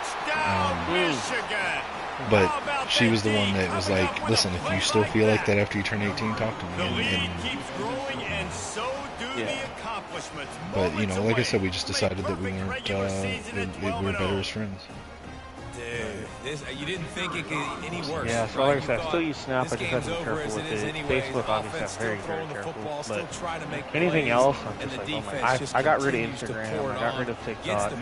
But she was the one that was like, listen, if you still feel like that after you turn 18, talk to me. But like I said, we just decided that we weren't we were better as friends. Dude, you didn't think it could any worse. Yeah, so like I said, I still use Snap. I just have to be careful with it. Facebook, obviously, I'm very, very careful. But anything else, I'm just like, oh my. I got rid of Instagram. I got rid of TikTok.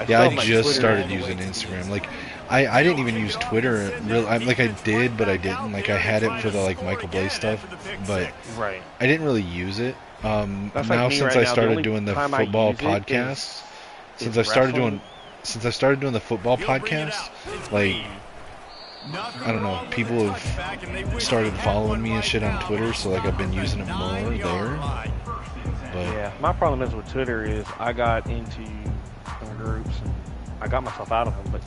Yeah, I just started using Instagram. Like, I didn't even use Twitter. Like I did, but I didn't. Like I had it for the like Michael Blaze stuff, but I didn't really use it. Now since I started doing the football podcasts, since I started doing the football podcast, like, I don't know, people have started following me and shit on Twitter, so like I've been using it more there. But yeah, my problem is with Twitter is I got into some groups and I got myself out of them, but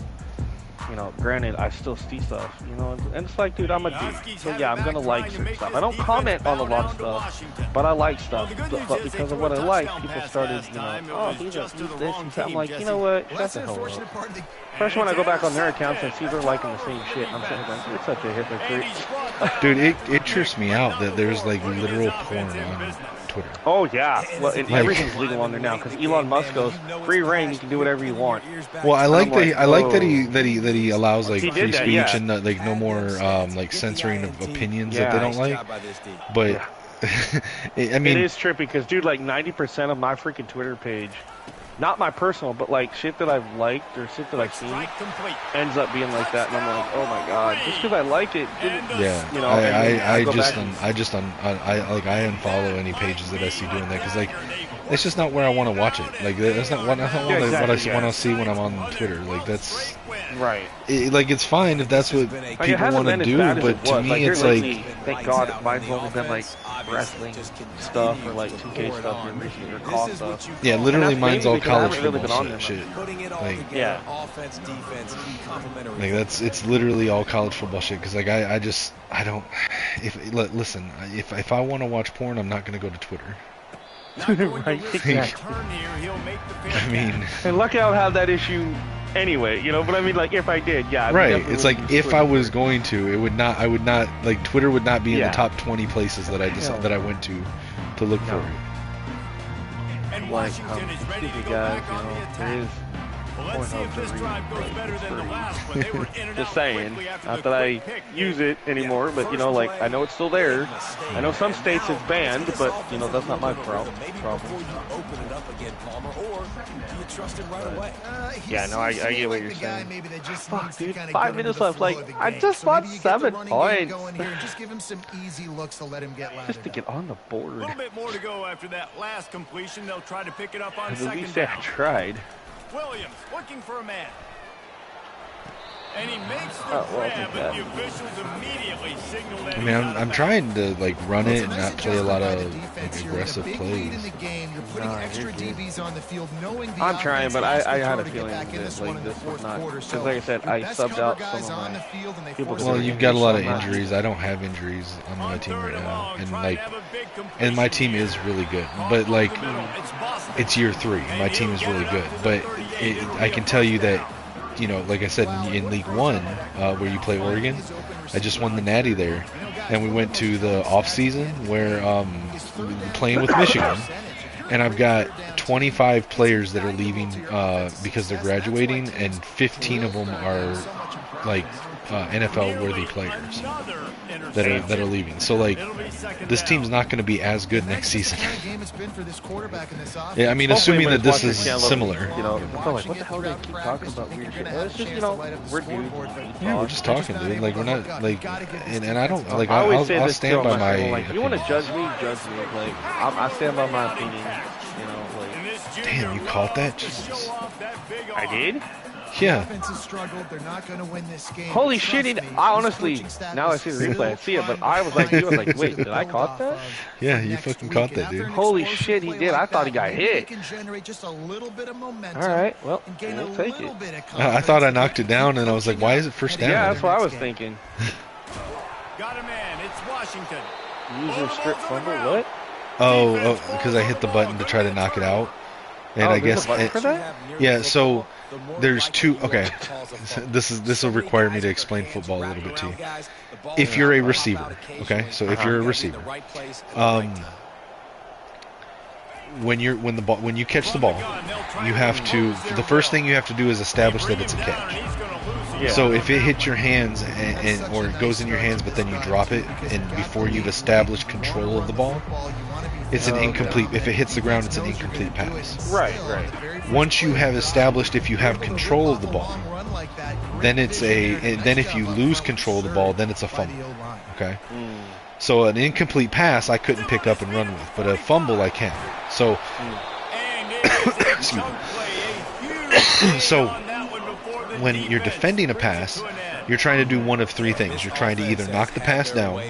granted, I still see stuff, and it's like, dude, I'm a dude, so yeah, I'm gonna like certain stuff. I don't comment on a lot of stuff, but I like stuff, but because of what I like, people started, oh, these are this and that. I'm like, you know what, shut the hell up. Especially when I go back on their accounts and see they're liking the same shit, I'm sitting there like, you're such a hypocrite. Dude, it trips me out that there's like literal porn on Twitter. Oh yeah, well, and everything's legal on there now because Elon Musk goes free reign. You can do whatever you want. Well, I like that he allows like free speech and like no more like censoring of opinions that they don't like. But I mean, it is trippy because dude, like 90% of my freaking Twitter page, not my personal, but like shit that I've liked or shit that I've seen, ends up being like that, and I'm like, oh my god, just because I like it, didn't, I unfollow any pages that I see doing that because like it's just not where I want to watch it. Like that's not what I want to see when I'm on Twitter. Like that's right. Like it's fine if that's what people want to do, but to me it's like, thank God mine's only been like wrestling stuff or like 2K stuff or call stuff. Yeah, literally mine's all college football shit. Like offense, defense, like it's literally all college football shit because like I don't. Listen, if I want to watch porn, I'm not gonna go to Twitter. Right, exactly. I mean, and lucky I'll have that issue anyway, but I mean, like, if I did, yeah. Right, it's like, if I was going to, I would not, like, Twitter would not be in the top 20 places that I went to look for it. And Washington is ready to go back on the attack. Well, let's see if this drive goes better than the last one. They were in and just out saying, quickly after not the that I quick pick. use it anymore, but like I know it's still there. I know some states it's banned, but that's not my problem. Yeah, no, I get what you're saying. Fuck, dude, 5 minutes left. Like, I just bought 7 points. Just give him some easy looks to let him get louder. Just to get on the board. A little bit more to go after that last completion. They'll try to pick it up on At second least down. I tried. Williams looking for a man. And he makes the well, grab, but the officials immediately signal that. I mean, I'm trying to like run it and not play a lot of like, aggressive plays. I'm trying, but I had a feeling that like this was not. Because like I said, I subbed out some of my people. Well, you've got a lot of injuries. I don't have injuries on my team right now, and my team is really good. But like, it's year 3. My team is really good, but I can tell you that. You know, like I said, in League 1, where you play Oregon, I just won the Natty there, and we went to the off season where we were playing with Michigan, and I've got 25 players that are leaving because they're graduating, and 15 of them are like NFL worthy players that are leaving. So like, this team's not going to be as good next season. Yeah, I mean, assuming that this is similar. You know, I feel like, what the hell do they keep talking about weird shit? Well, it's just, you know, we're dudes. Yeah, we're just talking, dude. Like, we're not like, and I don't like. I'll stand by my. Like, you want to judge me, judge me. Like, I stand by my opinion. You know, like. Damn, you caught that? Jesus. I did. Yeah. Holy shit! I honestly, now I see the replay, I see it, but I was like, wait, did I caught that? Yeah, you fucking caught that, dude. Holy shit, he did. I thought he got hit. All right, well, we'll take it. I thought I knocked it down, and I was like, why is it first down? Yeah, that's what I was thinking. Got a man. It's Washington. User strip fumble. What? Oh, because I hit the button to try to knock it out, and I guess for that? Yeah. So there's two. Okay, this will require me to explain football a little bit to you. If you're a receiver, okay, so if you're a receiver, when you catch the ball, you have to. The first thing you have to do is establish that it's a catch. Yeah. So if it hits your hands or it goes in your hands, but then you drop it, and before you've established control of the ball, it's an incomplete. If it hits the ground, it's an incomplete pass. Right. Once you have established if you have control of the ball, then it's then if you lose control of the ball, then it's a fumble. Okay. So an incomplete pass I couldn't pick up and run with, but a fumble I can. So, excuse me. So when you're defending a pass, you're trying to do one of three things. You're trying to either knock the pass down.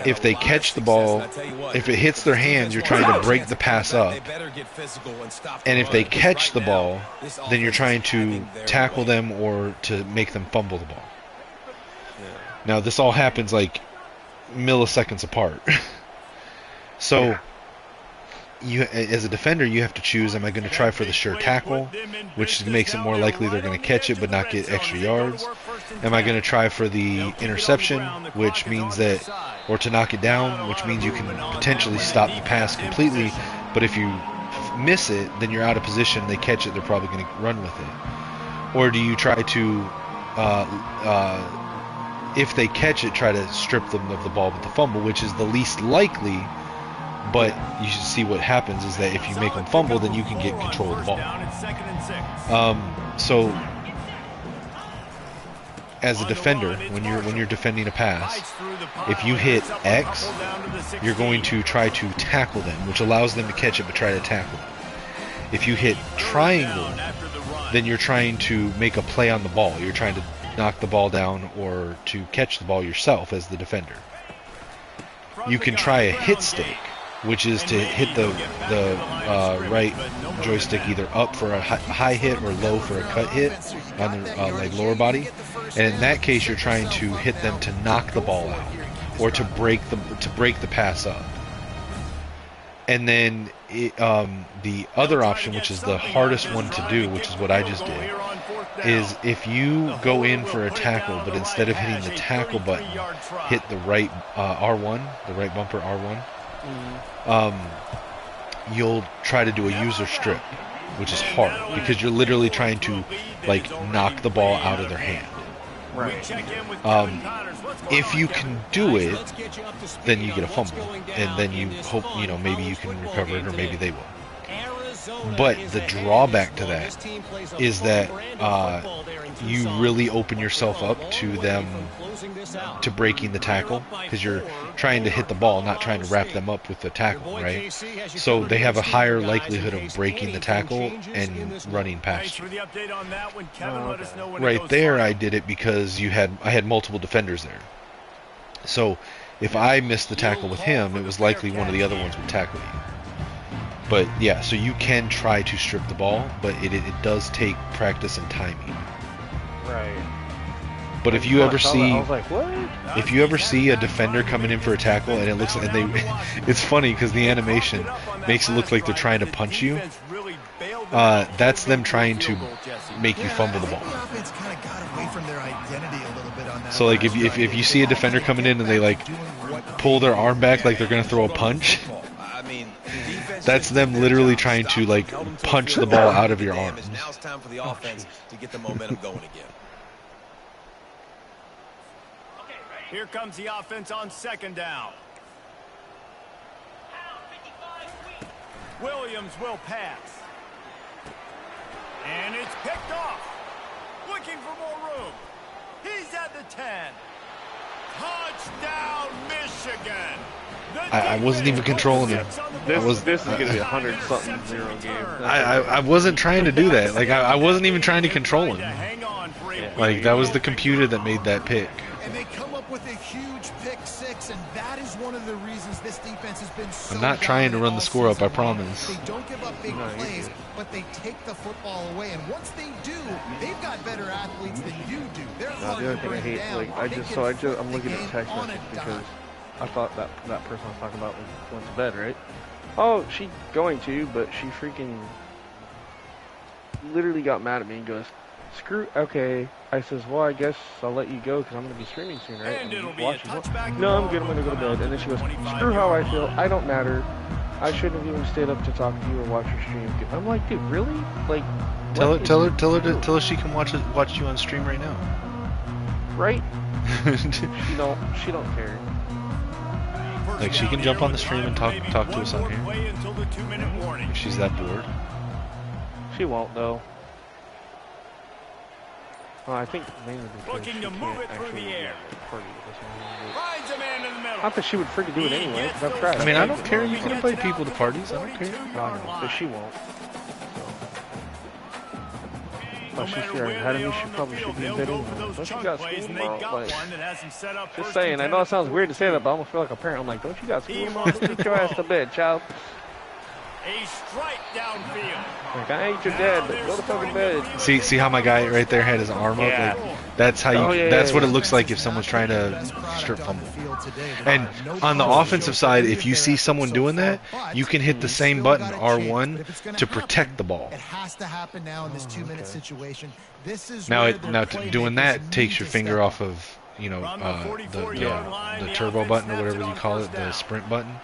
If they catch the ball, if it hits their hands, you're trying to break the pass up. And if they catch the ball, then you're trying to tackle them or to make them fumble the ball. Now, this all happens like milliseconds apart. So you, as a defender, you have to choose, am I going to try for the sure tackle, which makes it more likely they're going to catch it but not get extra yards? Am I going to try for the interception, which means that, or to knock it down, which means you can potentially stop the pass completely, but if you miss it, then you're out of position, they catch it, they're probably going to run with it? Or do you try to, if they catch it, try to strip them of the ball with the fumble, which is the least likely? But you should see what happens is that if you make them fumble, then you can get control of the ball. So, as a defender, when you're defending a pass, if you hit X, you're going to try to tackle them, which allows them to catch it, but try to tackle them. If you hit triangle, then you're trying to make a play on the ball. You're trying to knock the ball down or to catch the ball yourself as the defender. You can try a hit stick, which is to hit the right joystick either up for a high hit or low for a cut hit on the like lower body, and in that case you're trying to hit them to knock the ball out or to break the pass up. And then the other option, which is the hardest one to do, which is what I just did, is if you go in for a tackle, but instead of hitting the tackle button, hit the right R1, the right bumper R1. You'll try to do a user strip, which is hard because you're literally trying to like knock the ball out of their hand. Right. If you can do it, then you get a fumble, and then you hope maybe you can recover it, or maybe they will. But the drawback to that is that you really open yourself up to them to breaking the tackle, because you're trying to hit the ball, not trying to wrap them up with the tackle, right? So they have a higher likelihood of breaking the tackle and running past you. Right there, I did it because I had multiple defenders there. So if I missed the tackle with him, it was likely one of the other ones would tackle you. But yeah, so you can try to strip the ball, but it does take practice and timing. Right. But if you ever see, I was like, what? if you ever see a defender coming in for a tackle and it looks like it's funny because the animation makes it look like they're trying to punch you. That's them trying to make you fumble the ball. So like if you see a defender coming in and they like pull their arm back like they're gonna throw a punch, that's them literally trying to like punch the ball out of your arms. Now it's time for the offense to get the momentum going again. Here comes the offense on second down. Williams will pass. And it's picked off. Looking for more room. He's at the 10. Touchdown, Michigan. I wasn't even controlling him. This is going to be 100-something-0 game. I wasn't trying to do that. Like I wasn't even trying to control him. Like that was the computer that made that pick. And they come up with a huge pick six, and that is one of the reasons this defense has been so I'm not trying to run the score up, I promise. They don't give up big plays, but they take the football away. And once they do, they've got better athletes than you do. They're hard The to other thing I bring hate, down. like, I'm looking at text messages because I thought that person I was talking about went to bed, right? Oh, she's going to, but she freaking literally got mad at me and goes, screw, okay. I says, well, I guess I'll let you go because I'm going to be streaming soon, right? And it'll be watch a it. touchback. No, I'm good. I'm going to go to bed. And then she goes, screw how I feel. I don't matter. I shouldn't have even stayed up to talk to you or watch your stream. I'm like, dude, really? Like, Tell her she can watch you on stream right now. Right? she don't care. Like she can jump on the stream and talk to us on here if she's that bored. She won't though. Well, I think mainly because Looking to move it through the air. Finds a man in the middle. Not that she would freaking do it anyway, because I've tried. I mean, I don't care. You can invite people to parties. I don't care. But she won't. Oh, she's here ahead of me. She probably should be in bed anyway. Don't you got school tomorrow? Like, just saying. I know it sounds weird to say that, but I almost feel like a parent. I'm like, don't you got school tomorrow? Get your ass to bed, child. A strike downfield. Like, I ain't your dad, but go to fucking bed. See how my guy right there had his arm up? Yeah. Like, that's how you. That's what it looks like if someone's trying to strip fumble. And on the offensive side, if you see someone doing that, you can hit the same button, R1, to protect the ball. It has to happen now in this 2-minute situation. This is Now doing that takes your finger off of the turbo button or whatever you call it, the sprint button.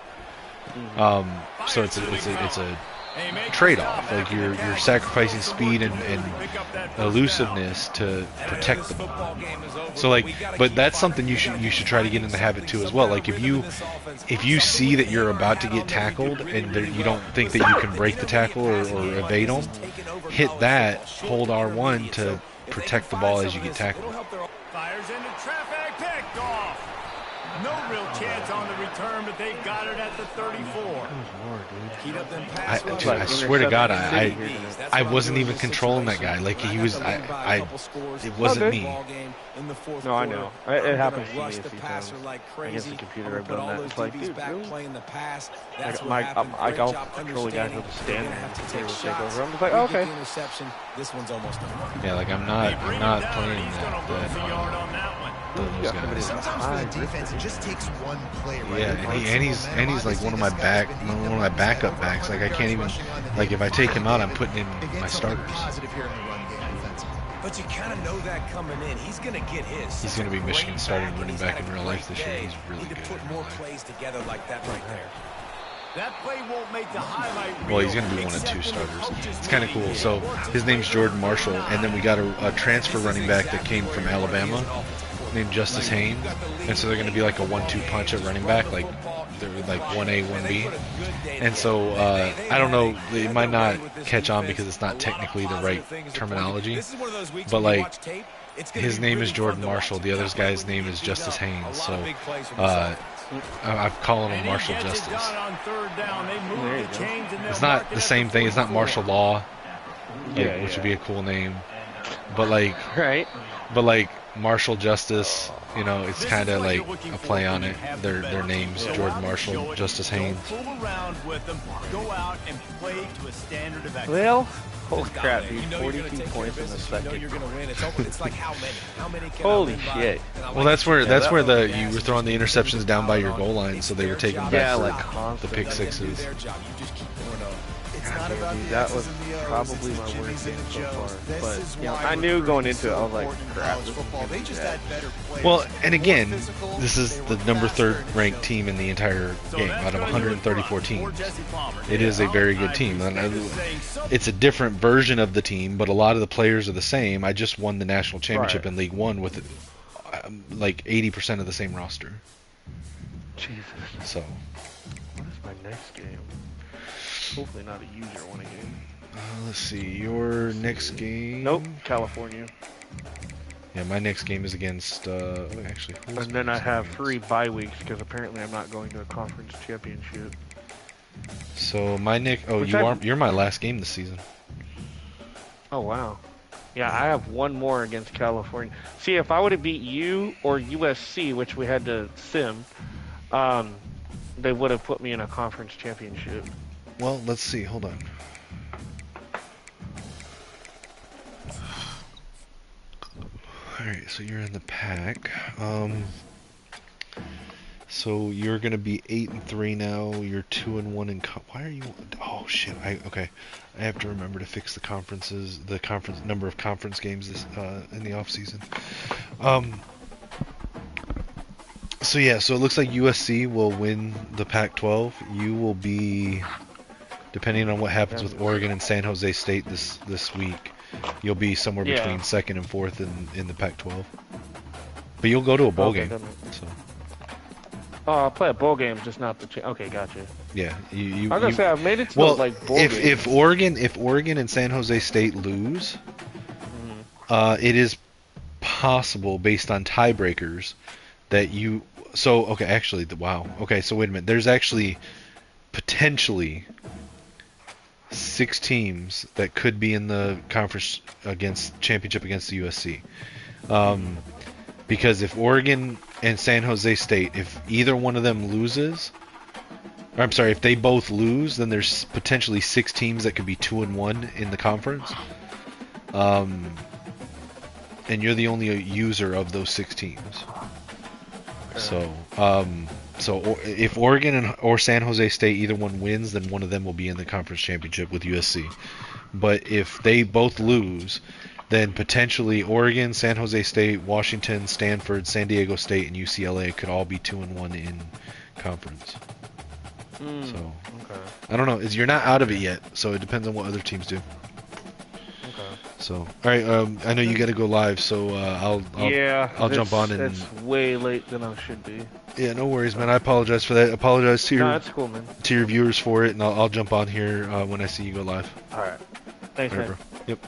So it's a trade-off. Like you're sacrificing speed and elusiveness to protect the ball. So like, but that's something you should try to get in the habit too as well. Like if you see that you're about to get tackled and you don't think that you can break the tackle or evade them, hit that, hold R1 to protect the ball as you get tackled. Fires into traffic, picked off. No real chance on the return, but they got it at the 34. I swear to God, I wasn't even controlling that guy. Like he was, it wasn't me. No, I know. It happens to me a few times. Against the computer, I've done that. It's like, dude, really? Like, I'll control the guy who'll just stand there and take over. I'm just like, oh, okay. This one's almost done. Yeah, like I'm not playing that. Those guys. Sometimes for the defense, it just takes one play, right? Yeah, and he's like one of my backup backs. Like I can't even, like if I take him out, I'm putting in my starters. But you kind of know that coming in. He's going to get his. He's going to be Michigan's starting running back in real life this year. He's really good. Put more plays together like that right there. That play won't make the highlight reel. Well, he's going to be one of two starters. It's kind of cool. So his name's Jordan Marshall, and then we got a transfer running back that came from Alabama named Justice Haynes, and so they're going to be like a 1-2 punch at running back. Like they're like 1A, 1B, and so I don't know. It might not catch on because it's not technically the right terminology, but like his name is Jordan Marshall. The other guy's name is Justice Haynes. So I'm calling him Marshall Justice. It's not the same thing. It's not martial law, which would be a cool name, but like Marshall Justice. You know, it's kind of like a play on it. Their names, Jordan Marshall, Justice Haynes. Well, holy crap, dude! 42 points in the second. Holy shit! Well, that's where you were throwing the interceptions down by your goal line, so they were taking back the pick sixes. That was probably my worst game so far. But you know, I knew going into it, I was like, crap. Well, and again, this is the number 3rd ranked team in the entire game out of 134 teams. It is a very good team. It's a different version of the team, but a lot of the players are the same. I just won the national championship in League One with like 80% of the same roster. Jesus. So. What is my next game? Hopefully not a user one again. Let's see, your next game. Nope, California. Yeah, my next game is against. Actually. And then I have 3 bye weeks because apparently I'm not going to a conference championship. So my you're my last game this season. Oh wow. Yeah, I have 1 more against California. See, if I would have beat you or USC, which we had to sim, they would have put me in a conference championship. Well, let's see. Hold on. Alright, so you're in the pack. So you're gonna be 8-3 now. You're 2-1 in. Why are you? Oh shit! Okay. I have to remember to fix the conference number of conference games this in the off season. So yeah, so it looks like USC will win the Pac-12. You will be, depending on what happens with Oregon and San Jose State this week, you'll be somewhere between 2nd and 4th in the Pac-12. But you'll go to a bowl game. So. Oh, I'll play a bowl game, just not the. Okay, gotcha. Yeah, I was gonna say I've made it to like bowl games. If Oregon and San Jose State lose, it is possible based on tiebreakers that you. So okay, actually, wow. Okay, so wait a minute. There's actually potentially 6 teams that could be in the conference championship against the USC. Because if Oregon and San Jose State, if either one of them loses, or I'm sorry, if they both lose, then there's potentially 6 teams that could be 2-1 in the conference. And you're the only user of those 6 teams. So, if Oregon or San Jose State, either one wins, then one of them will be in the conference championship with USC. But if they both lose, then potentially Oregon, San Jose State, Washington, Stanford, San Diego State, and UCLA could all be 2-1 in conference. So, I don't know. You're not out of it yet, so it depends on what other teams do. So, all right. I know you got to go live, so I'll jump on and. It's way late than I should be. Yeah, no worries, man. I apologize for that. Apologize to that's cool, man. To your viewers for it, and I'll jump on here when I see you go live. All right. Thanks, man. Bro. Yep.